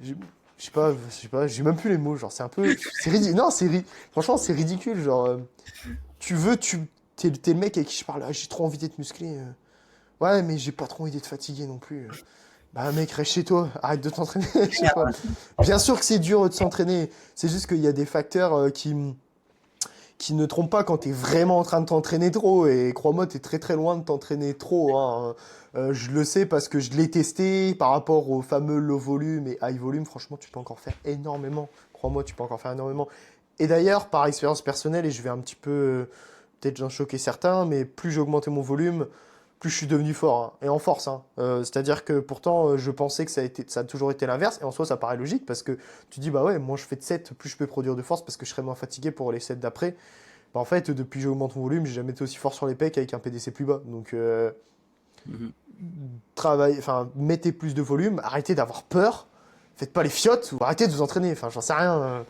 je je sais pas, j'ai même plus les mots, genre c'est un peu, c'est ridicule, non, franchement c'est ridicule, genre tu veux, t'es le mec avec qui je parle, ah, j'ai trop envie d'être musclé, ouais mais j'ai pas trop envie d'être fatigué non plus. Bah mec, reste chez toi, arrête de t'entraîner, je sais pas. Bien sûr que c'est dur de s'entraîner, c'est juste qu'il y a des facteurs qui ne trompent pas quand t'es vraiment en train de t'entraîner trop, et crois-moi, t'es très très loin de t'entraîner trop, hein. Je le sais parce que je l'ai testé par rapport au fameux low volume et high volume, franchement tu peux encore faire énormément, crois-moi, tu peux encore faire énormément. Et d'ailleurs, par expérience personnelle, et je vais un petit peu, peut-être j'en choquer certains, mais plus j'ai augmenté mon volume, plus je suis devenu fort, hein, et en force, hein. C'est-à-dire que pourtant, je pensais que ça a toujours été l'inverse, et en soi, ça paraît logique, parce que tu dis, bah ouais, moins je fais de 7, plus je peux produire de force, parce que je serai moins fatigué pour les 7 d'après. Bah en fait, depuis que j'augmente mon volume, j'ai jamais été aussi fort sur les pecs avec un PDC plus bas. Donc, Mhm. enfin, mettez plus de volume, arrêtez d'avoir peur, faites pas les fiottes, ou arrêtez de vous entraîner, enfin, j'en sais rien.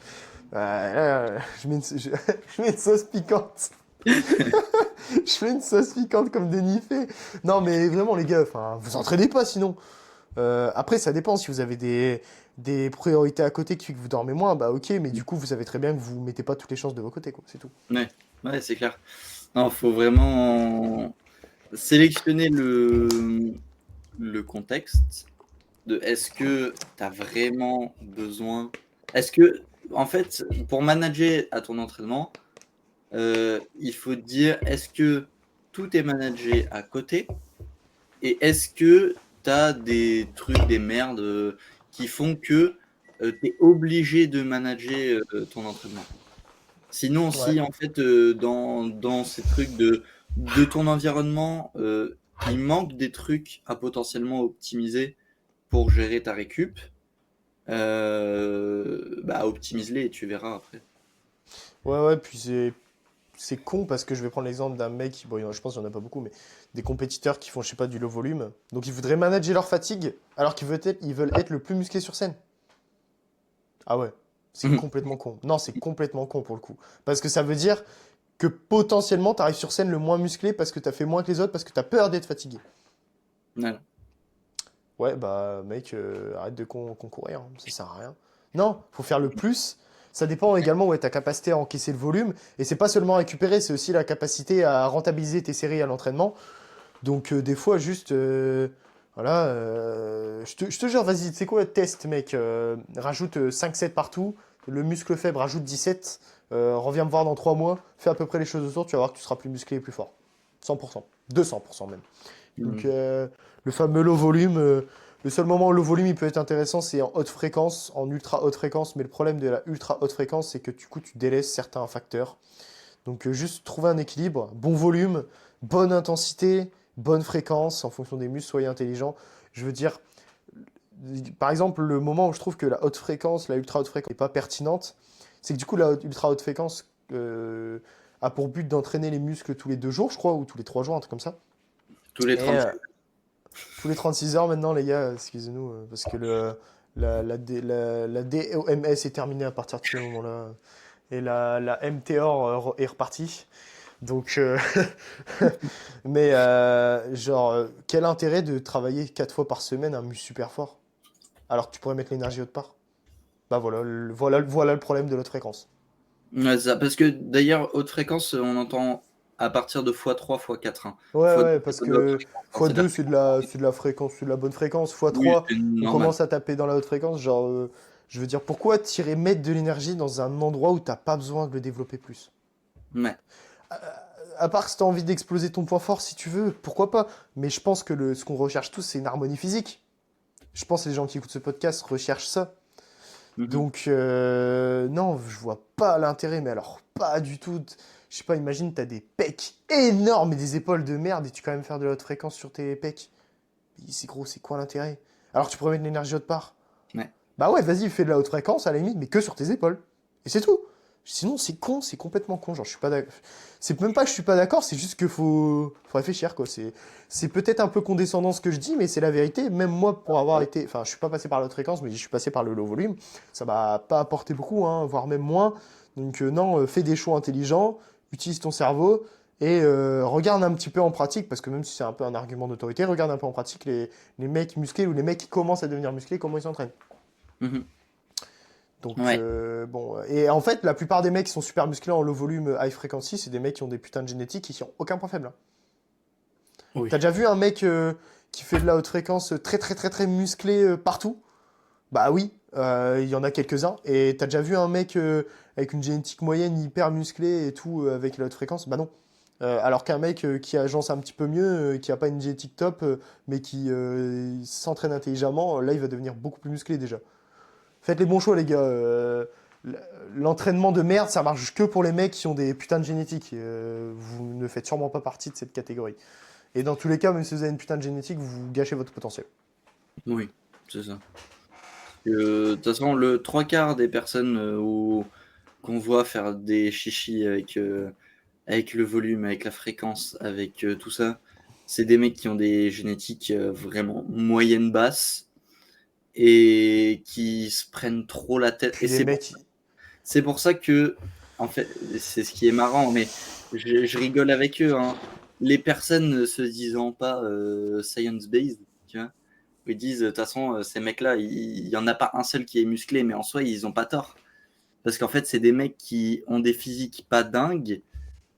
Je mets je mets une sauce piquante. Je fais une sauce piquante comme Denis fait. Non, mais vraiment, les gars, enfin, vous entraînez pas sinon. Après, ça dépend. Si vous avez des priorités à côté qui fait que vous dormez moins, bah ok, mais du coup, vous savez très bien que vous mettez pas toutes les chances de vos côtés, quoi. C'est tout. Ouais, ouais, c'est clair. Non, faut vraiment sélectionner le contexte de est-ce que tu as vraiment besoin. Est-ce que, en fait, pour manager à ton entraînement, il faut te dire est-ce que tout est managé à côté et est-ce que tu as des trucs, des merdes qui font que tu es obligé de manager ton entraînement. Sinon, Ouais. si en fait, dans ces trucs de ton environnement, il manque des trucs à potentiellement optimiser pour gérer ta récup, bah optimise-les et tu verras après. Ouais, puis c'est con parce que je vais prendre l'exemple d'un mec, bon, je pense qu'il n'y en a pas beaucoup, mais des compétiteurs qui font, je sais pas, du low volume. Donc ils voudraient manager leur fatigue alors qu'ils veulent être le plus musclé sur scène. Ah ouais, c'est Mhm. complètement con. Non, c'est complètement con pour le coup. Parce que ça veut dire que potentiellement tu arrives sur scène le moins musclé parce que tu as fait moins que les autres, parce que tu as peur d'être fatigué. Voilà. Ouais, bah mec, arrête de concourir, hein, ça sert à rien. Non, faut faire le plus. Ça dépend également de ta capacité à encaisser le volume. Et c'est pas seulement récupérer, c'est aussi la capacité à rentabiliser tes séries à l'entraînement. Donc des fois, juste, voilà, je te jure, vas-y, tu sais quoi, test, mec. Rajoute 5 sets partout. Le muscle faible, rajoute 17. Reviens me voir dans 3 mois. Fais à peu près les choses autour, tu vas voir que tu seras plus musclé et plus fort. 100%. 200% même. Donc, Mhm. le fameux low volume, le seul moment où le volume il peut être intéressant, c'est en haute fréquence, en ultra haute fréquence. Mais le problème de la ultra haute fréquence, c'est que du coup, tu délaisses certains facteurs. Donc, juste trouver un équilibre, bon volume, bonne intensité, bonne fréquence en fonction des muscles, soyez intelligent. Je veux dire, par exemple, le moment où je trouve que la haute fréquence, la ultra haute fréquence n'est pas pertinente, c'est que du coup, la ultra haute fréquence a pour but d'entraîner les muscles tous les 2 jours, je crois, ou tous les 3 jours, un truc comme ça. Tous les Et 36. tous les 36 heures maintenant, les gars, excusez-nous, parce que la DOMS est terminée à partir de ce moment-là. Et la MTOR est repartie. Donc, mais genre, quel intérêt de travailler 4 fois par semaine un muscle super fort, alors que tu pourrais mettre l'énergie autre part? Bah voilà, voilà le problème de l'autre fréquence. Ouais, c'est ça. Parce que d'ailleurs, haute fréquence, on entend à partir de x3, x4. Hein. Ouais, x2, ouais, c'est parce pas de la haute que fréquence, hein, c'est de la x2, fréquence. c'est de la fréquence, c'est de la bonne fréquence. x Oui, trois c'est on normal. commence à taper dans la haute fréquence. Genre, je veux dire, pourquoi tirer mettre de l'énergie dans un endroit où t'as pas besoin de le développer plus? Ouais. À part si t'as envie d'exploser ton point fort, si tu veux, pourquoi pas? Mais je pense que ce qu'on recherche tous, c'est une harmonie physique. Je pense que les gens qui écoutent ce podcast recherchent ça. Mhm. Donc, non, je vois pas l'intérêt, mais alors pas du tout. Je sais pas, imagine, t'as des pecs énormes et des épaules de merde et tu peux quand même faire de la haute fréquence sur tes pecs. C'est gros, c'est quoi l'intérêt? Alors tu pourrais mettre de l'énergie autre part. Ouais. Bah ouais, vas-y, fais de la haute fréquence à la limite, mais que sur tes épaules. Et c'est tout. Sinon, c'est con, c'est complètement con. Genre, je suis pas d'accord. C'est même pas que je suis pas d'accord, c'est juste que faut réfléchir, quoi. C'est peut-être un peu condescendant ce que je dis, mais c'est la vérité. Même moi, pour avoir été. Enfin, je suis pas passé par la haute fréquence, mais je suis passé par le low volume. Ça m'a pas apporté beaucoup, hein, voire même moins. Donc, non, fais des choix intelligents, utilise ton cerveau. Et regarde un petit peu en pratique, parce que même si c'est un peu un argument d'autorité, regarde un peu en pratique les mecs musclés ou les mecs qui commencent à devenir musclés, comment ils s'entraînent. Mhm. Donc, Ouais. bon. Et en fait, la plupart des mecs qui sont super musclés en low volume, high frequency, c'est des mecs qui ont des putains de génétiques et qui ont aucun point faible, hein. Oui. T'as déjà vu un mec qui fait de la haute fréquence très très très très musclé partout? Bah oui, il y en a quelques-uns. Et t'as déjà vu un mec avec une génétique moyenne hyper musclé et tout avec la haute fréquence? Bah non. Alors qu'un mec qui agence un petit peu mieux, qui a pas une génétique top, mais qui s'entraîne intelligemment, là il va devenir beaucoup plus musclé déjà. Faites les bons choix, les gars. L'entraînement de merde, ça marche que pour les mecs qui ont des putains de génétiques. Vous ne faites sûrement pas partie de cette catégorie. Et dans tous les cas, même si vous avez une putain de génétique, vous gâchez votre potentiel. Oui, c'est ça. De toute façon, le trois quarts des personnes qu'on voit faire des chichis avec le volume, avec la fréquence, avec tout ça, c'est des mecs qui ont des génétiques vraiment moyennes basses et qui se prennent trop la tête. Et Puis les mecs, c'est pour ça que, en fait, c'est ce qui est marrant, mais je rigole avec eux, hein. Les personnes ne se disant pas science-based, tu vois, ils disent, de toute façon, ces mecs-là, il y en a pas un seul qui est musclé, mais en soi, ils ont pas tort. Parce qu'en fait, c'est des mecs qui ont des physiques pas dingues,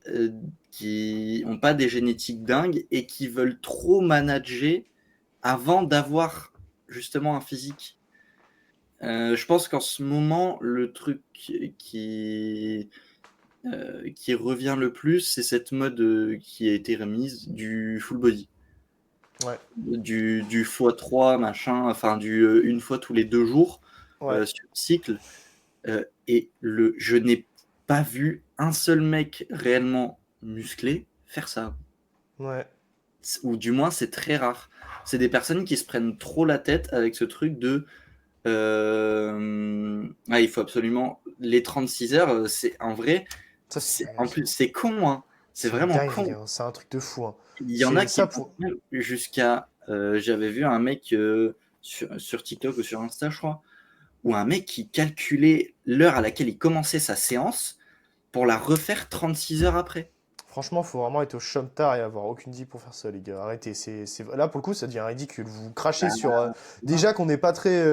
euh, qui ont pas des génétiques dingues et qui veulent trop manager avant d'avoir justement un physique. Je pense qu'en ce moment, le truc qui revient le plus, c'est cette mode qui a été remise du full body. Ouais, Du x3, machin, enfin une fois tous les 2 jours ouais, sur le cycle. Et je n'ai pas vu un seul mec réellement musclé faire ça. ouais. Ou du moins, c'est très rare. C'est des personnes qui se prennent trop la tête avec ce truc de il faut absolument les 36 heures, c'est en vrai, Ça, en plus, c'est con, hein. C'est c'est une vraiment dinguerie, con. hein. C'est un truc de fou, hein. Il y en a C'est qui ça vont pour. même jusqu'à. J'avais vu un mec sur TikTok ou sur Insta, je crois, ou un mec qui calculait l'heure à laquelle il commençait sa séance pour la refaire 36 heures après. Franchement, faut vraiment être au chômeur et avoir aucune vie pour faire ça, les gars. Arrêtez. Là, pour le coup, ça devient ridicule. Vous crachez sur. Déjà qu'on n'est pas très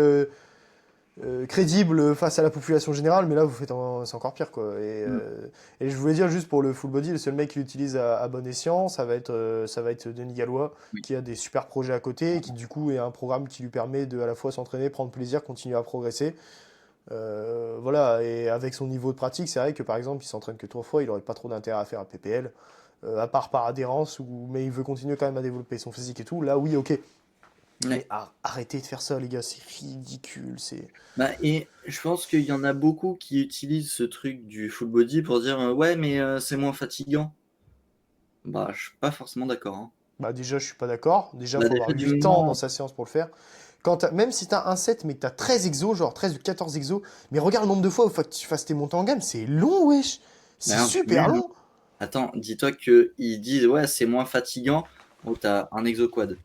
crédible face à la population générale, mais là, c'est encore pire, quoi. Mm. Et je voulais dire juste pour le full body, le seul mec qui l'utilise à bon escient, ça va être Denis Gallois, Oui. qui a des super projets à côté et qui, du coup, est un programme qui lui permet de à la fois s'entraîner, prendre plaisir, continuer à progresser. Voilà, et avec son niveau de pratique, c'est vrai que par exemple, il s'entraîne que 3 fois, il aurait pas trop d'intérêt à faire un PPL, à part par adhérence, mais il veut continuer quand même à développer son physique et tout. Là, oui, ok. Ouais. Mais arrêtez de faire ça, les gars, c'est ridicule. Et je pense qu'il y en a beaucoup qui utilisent ce truc du full body pour dire ouais, mais c'est moins fatigant. Bah, je suis pas forcément d'accord, hein. Bah, déjà, je suis pas d'accord. Déjà, il Bah, faut avoir déjà, du 8 ans dans moment. sa séance pour le faire. Même si tu as un set, mais que tu as 13 exos, genre 13 ou 14 exos, mais regarde le nombre de fois où il faut que tu fasses tes montées en gamme, c'est long, wesh. Mais C'est non, puis super même, long. attends, dis-toi qu'ils disent ouais, c'est moins fatigant. Donc, t'as un exo quad,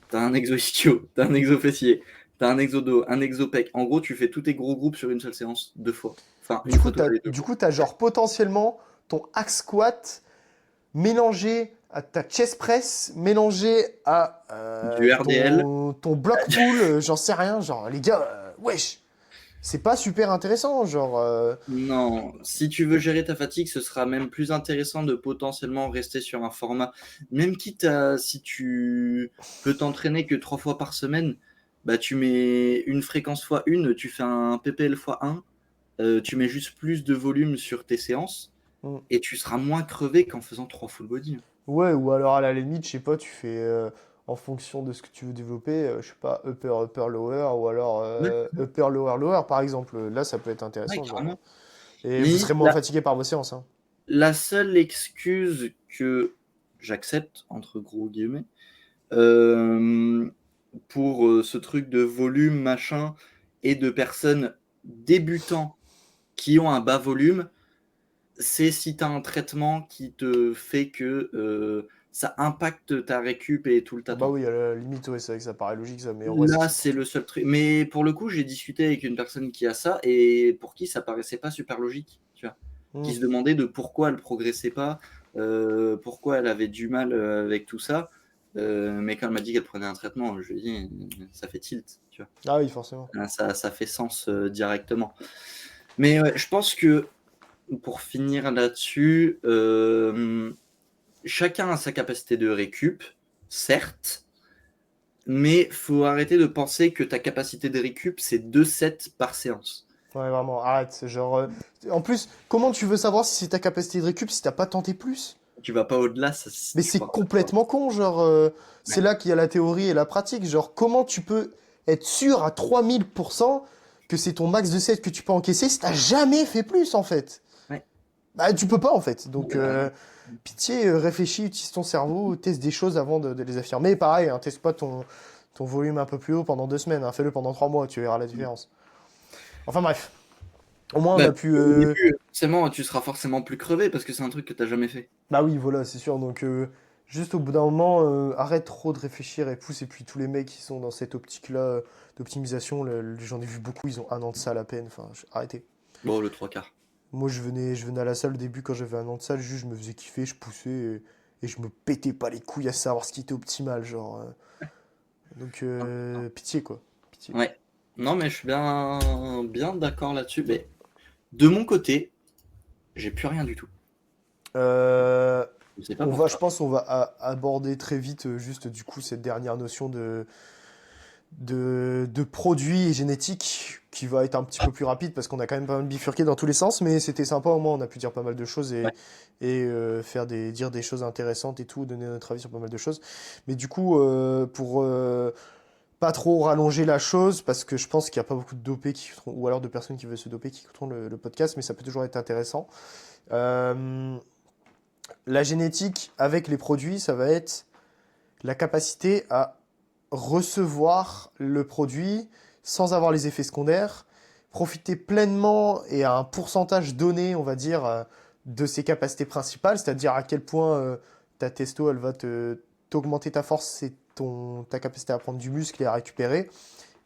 t'as un exo ischio, t'as un exo fessier, t'as un exo dos, un exo pec. En gros, tu fais tous tes gros groupes sur une seule séance 2 fois. Enfin, Du une coup, fois tu tous as, les deux du jours. coup, t'as genre potentiellement ton hack squat mélangé à ta chest press, mélangé à Du RDL. ton block pull, j'en sais rien. Genre, les gars, wesh, c'est pas super intéressant. Genre, Non, si tu veux gérer ta fatigue, ce sera même plus intéressant de potentiellement rester sur un format. Même quitte à, si tu peux t'entraîner que 3 fois par semaine, bah tu mets une fréquence fois une, tu fais un PPL fois un, tu mets juste plus de volume sur tes séances hmm. et tu seras moins crevé qu'en faisant 3 full body. Ouais, ou alors à la limite, je sais pas, tu fais en fonction de ce que tu veux développer, je sais pas, upper, upper, lower, ou alors Ouais, upper, lower, lower, par exemple. Là, ça peut être ouais, intéressant, genre. carrément. Et vous Mais serez moins fatigué par vos séances, hein. la seule excuse que j'accepte, entre gros guillemets, euh, pour ce truc de volume, machin, et de personnes débutants qui ont un bas volume, c'est si tu as un traitement qui te fait que ça impacte ta récup et tout le Bah tatan. oui, à la limite, ouais, c'est vrai que ça paraît logique, ça, mais en vrai, Là, c'est c'est surtout. le seul truc. Mais pour le coup, j'ai discuté avec une personne qui a ça et pour qui ça paraissait pas super logique, tu vois. Hmm. Qui se demandait de pourquoi elle progressait pas, pourquoi elle avait du mal avec tout ça. Mais quand elle m'a dit qu'elle prenait un traitement, je lui ai dit, ça fait tilt, tu vois. Ah oui, forcément. Ça fait sens directement. Mais ouais, je pense que pour finir là-dessus, chacun a sa capacité de récup, certes, mais faut arrêter de penser que ta capacité de récup, c'est 2 sets par séance. Ouais, vraiment, arrête. C'est genre. En plus, comment tu veux savoir si c'est ta capacité de récup si t'as pas tenté plus? Tu vas pas au-delà, ça, Mais je c'est crois pas. complètement con, genre. C'est Ouais, là qu'il y a la théorie et la pratique. Genre, comment tu peux être sûr à 3000% que c'est ton max de 7 que tu peux encaisser si t'as jamais fait plus, en fait? ouais. Bah, tu peux pas, en fait. Donc, Euh, pitié, réfléchis, utilise ton cerveau, teste des choses avant de les affirmer. Pareil, hein, teste pas ton volume un peu plus haut pendant 2 semaines, hein, fais-le pendant 3 mois, tu verras la différence. Enfin bref, au moins on bah, a pu. au début, forcément, tu seras forcément plus crevé parce que c'est un truc que tu as jamais fait. Bah oui, voilà, c'est sûr. Donc, juste au bout d'un moment, arrête trop de réfléchir et pousse. Et puis, tous les mecs qui sont dans cette optique-là d'optimisation, j'en ai vu beaucoup, ils ont 1 an de salle à peine. Enfin, arrêtez. Bon, le 3 quarts. Moi, je venais à la salle au début quand j'avais 1 an de salle, juste je me faisais kiffer, je poussais et je me pétais pas les couilles à savoir ce qui était optimal, genre. Donc, pitié, quoi. Pitié. Ouais. Non, mais je suis bien d'accord là-dessus. Mais de mon côté, j'ai plus rien du tout. Euh, Je sais pas pour je toi. pense, on va aborder très vite, juste du coup, cette dernière notion de produits et génétiques qui va être un petit peu plus rapide parce qu'on a quand même pas mal bifurqué dans tous les sens, mais c'était sympa au moins, on a pu dire pas mal de choses Ouais. et dire des choses intéressantes et tout, donner notre avis sur pas mal de choses. Mais du coup, pour pas trop rallonger la chose, parce que je pense qu'il n'y a pas beaucoup de dopés ou alors de personnes qui veulent se doper qui écouteront le podcast, mais ça peut toujours être intéressant. Euh, la génétique avec les produits, ça va être la capacité à recevoir le produit sans avoir les effets secondaires, profiter pleinement et à un pourcentage donné, on va dire, de ses capacités principales, c'est-à-dire à quel point ta testo, elle va t'augmenter ta force et ta capacité à prendre du muscle et à récupérer,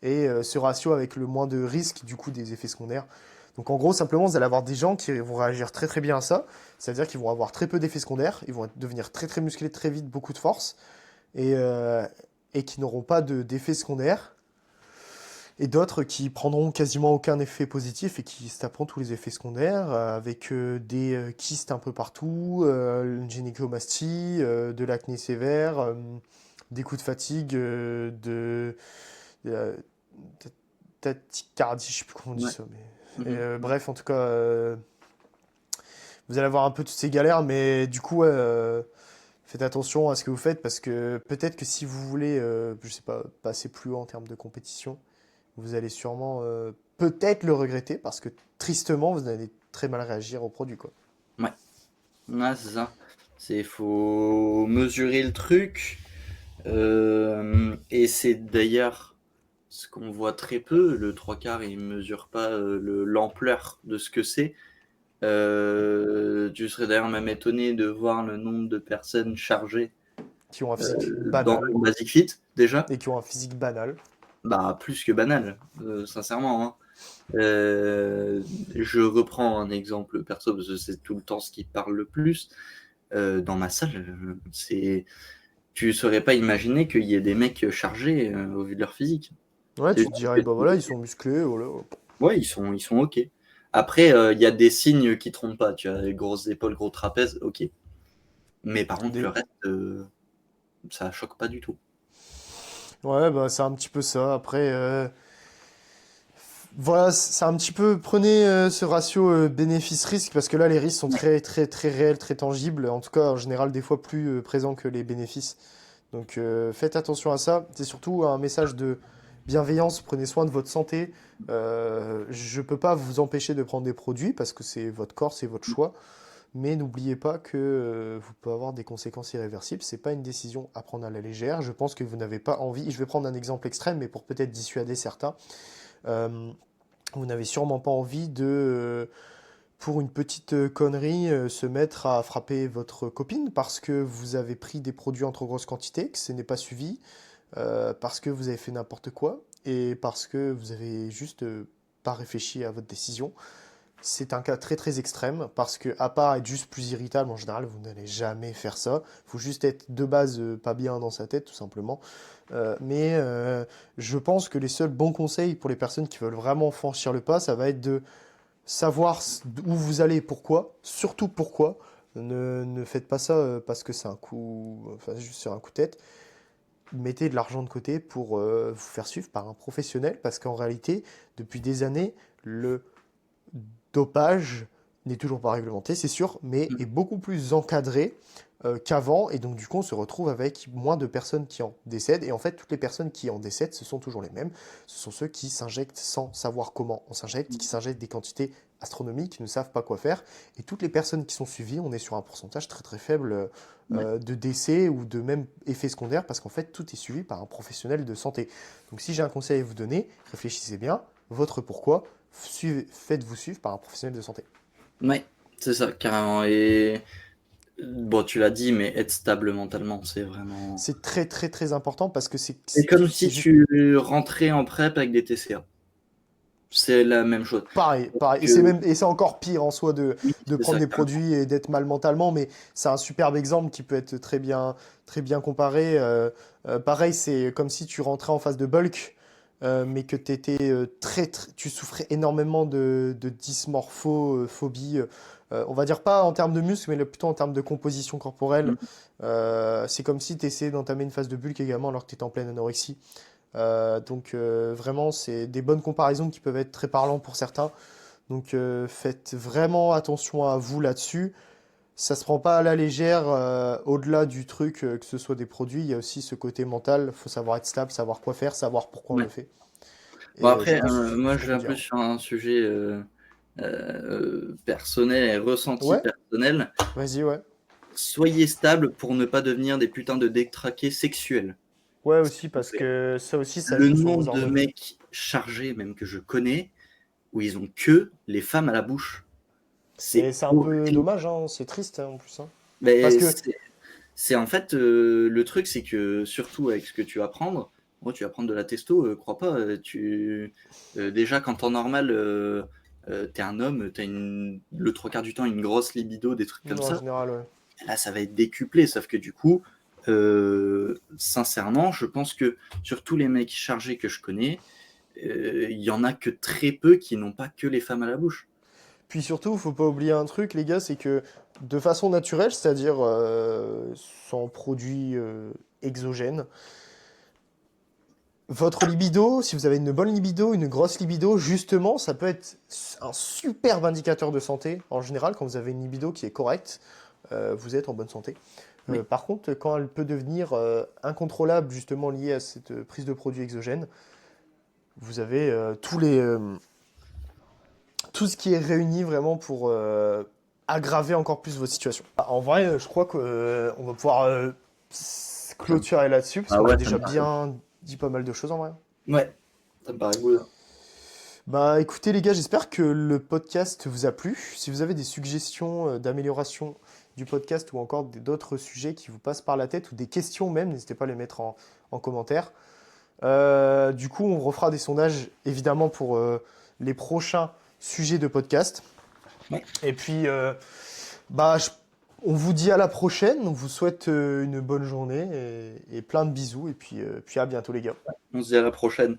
et ce ratio avec le moins de risque du coup des effets secondaires. Donc en gros, simplement, vous allez avoir des gens qui vont réagir très très bien à ça, c'est-à-dire qu'ils vont avoir très peu d'effets secondaires, ils vont devenir très très musclés très vite, beaucoup de force, et, euh, et qui n'auront pas d'effets secondaires, et d'autres qui prendront quasiment aucun effet positif et qui se taperont tous les effets secondaires, avec des kystes un peu partout, une gynécomastie, de l'acné sévère, des coups de fatigue, de tachycardie, je sais plus comment on dit Ouais. ça, mais Mhm. bref, en tout cas, vous allez avoir un peu toutes ces galères, mais du coup, ouais, faites attention à ce que vous faites parce que peut-être que si vous voulez, je sais pas, passer plus haut en termes de compétition, vous allez sûrement peut-être le regretter parce que tristement, vous allez très mal réagir au produit, quoi. Ouais. Ouais, c'est ça. C'est faut mesurer le truc. Et c'est d'ailleurs ce qu'on voit très peu. Le trois quarts, ils mesurent pas l'ampleur de ce que c'est. Tu serais d'ailleurs même étonné de voir le nombre de personnes chargées Qui ont un physique dans banal. le Basic Fit, déjà. Et qui ont un physique banal. Bah, plus que banal, sincèrement, hein. Euh, je reprends un exemple perso parce que c'est tout le temps ce qui parle le plus. Dans ma salle, tu saurais pas imaginer qu'il y ait des mecs chargés au vu de leur physique. Ouais, C'est tu te juste dirais, que bah voilà, ils sont musclés, voilà. ouais, ils sont ok. Après, il y a des signes qui trompent pas. Tu as les grosses épaules, gros trapèzes, ok. Mais par contre, le Des... reste, ça choque pas du tout. Ouais, bah c'est un petit peu ça. Après, voilà, c'est un petit peu, prenez ce ratio bénéfice-risque parce que là, les risques sont Ouais. très, très, très réels, très tangibles. En tout cas, en général, des fois plus présents que les bénéfices. Donc, faites attention à ça. C'est surtout un message de bienveillance. Prenez soin de votre santé. Je peux pas vous empêcher de prendre des produits parce que c'est votre corps, c'est votre choix. Mais n'oubliez pas que vous pouvez avoir des conséquences irréversibles. C'est pas une décision à prendre à la légère. Je pense que vous n'avez pas envie. Je vais prendre un exemple extrême, mais pour peut-être dissuader certains. Euh, Vous n'avez sûrement pas envie de, pour une petite connerie, se mettre à frapper votre copine parce que vous avez pris des produits en trop grosse quantité, que ce n'est pas suivi, parce que vous avez fait n'importe quoi et parce que vous avez juste pas réfléchi à votre décision. C'est un cas très très extrême parce que, à part être juste plus irritable, en général, vous n'allez jamais faire ça. Il faut juste être de base pas bien dans sa tête, tout simplement. Mais je pense que les seuls bons conseils pour les personnes qui veulent vraiment franchir le pas, ça va être de savoir où vous allez et pourquoi, surtout pourquoi. Ne faites pas ça parce que c'est un coup, enfin, juste sur un coup de tête. Mettez de l'argent de côté pour vous faire suivre par un professionnel parce qu'en réalité, depuis des années, le dopage n'est toujours pas réglementé, c'est sûr, mais est beaucoup plus encadré qu'avant. Et donc, du coup, on se retrouve avec moins de personnes qui en décèdent. Et en fait, toutes les personnes qui en décèdent, ce sont toujours les mêmes. Ce sont ceux qui s'injectent sans savoir comment on s'injecte, qui s'injectent des quantités astronomiques, qui ne savent pas quoi faire. Et toutes les personnes qui sont suivies, on est sur un pourcentage très très faible Ouais. de décès ou de même effets secondaires parce qu'en fait, tout est suivi par un professionnel de santé. Donc, si j'ai un conseil à vous donner, réfléchissez bien, votre pourquoi, faites-vous suivre par un professionnel de santé. Ouais, c'est ça, carrément. Et bon, tu l'as dit, mais être stable mentalement, c'est vraiment. C'est très très très important parce que C'est comme c'est si juste tu rentrais en prep avec des TCA. C'est la même chose. pareil, pareil. Et Que c'est encore pire en soi oui, de c'est prendre ça, des carrément. produits et d'être mal mentalement, mais c'est un superbe exemple qui peut être très bien comparé. Pareil, c'est comme si tu rentrais en phase de bulk, mais que tu souffrais énormément de dysmorphophobie. On va dire pas en termes de muscle, mais plutôt en termes de composition corporelle. Mm. C'est comme si tu essayais d'entamer une phase de bulk également alors que tu étais en pleine anorexie. Donc vraiment, c'est des bonnes comparaisons qui peuvent être très parlantes pour certains. Donc faites vraiment attention à vous là-dessus. Ça se prend pas à la légère, au-delà du truc, que ce soit des produits, il y a aussi ce côté mental. Il faut savoir être stable, savoir quoi faire, savoir pourquoi on le Ouais. fait. Bon, Et je après, pense que c'est moi, ce qu'on je vais peut un peu dire. sur un sujet personnel et ressenti Ouais, personnel. vas-y, ouais. Soyez stable pour ne pas devenir des putains de détraqués sexuels. Ouais, S'il aussi, vous parce plaît. que ça aussi, ça Le joue sur nombre vos de hormones. mecs chargés, même que je connais, où ils ont que les femmes à la bouche, Mais c'est c'est un peu horrible. dommage, hein, c'est triste hein, en plus, hein. Parce Mais que, c'est en fait le truc, c'est que surtout avec ce que tu vas prendre, moi tu vas prendre de la testo, crois pas, déjà quand en normal, t'es un homme, t'as le trois quarts du temps une grosse libido, des trucs comme en ça. général, ouais. Là, ça va être décuplé, sauf que du coup, sincèrement, je pense que sur tous les mecs chargés que je connais, il y en a que très peu qui n'ont pas que les femmes à la bouche. Puis surtout, faut pas oublier un truc, les gars, c'est que de façon naturelle, c'est-à-dire sans produits exogènes, votre libido, si vous avez une bonne libido, une grosse libido, justement, ça peut être un superbe indicateur de santé. En général, quand vous avez une libido qui est correcte, vous êtes en bonne santé. Oui. Par contre, quand elle peut devenir incontrôlable, justement liée à cette prise de produits exogènes, vous avez tout ce qui est réuni vraiment pour aggraver encore plus votre situation. En vrai, je crois qu'on va pouvoir Ça me- clôturer là-dessus, parce Ah qu'on a ouais, ça déjà me paraît. bien dit pas mal de choses en vrai. Ouais, ça me paraît good. Bah écoutez les gars, j'espère que le podcast vous a plu. Si vous avez des suggestions d'amélioration du podcast ou encore d'autres sujets qui vous passent par la tête ou des questions même, n'hésitez pas à les mettre en commentaire. Du coup, on refera des sondages évidemment pour les prochains sujets de podcast. Ouais. Et puis, bah, on vous dit à la prochaine. On vous souhaite une bonne journée et plein de bisous. Et puis à bientôt les gars. On se dit à la prochaine.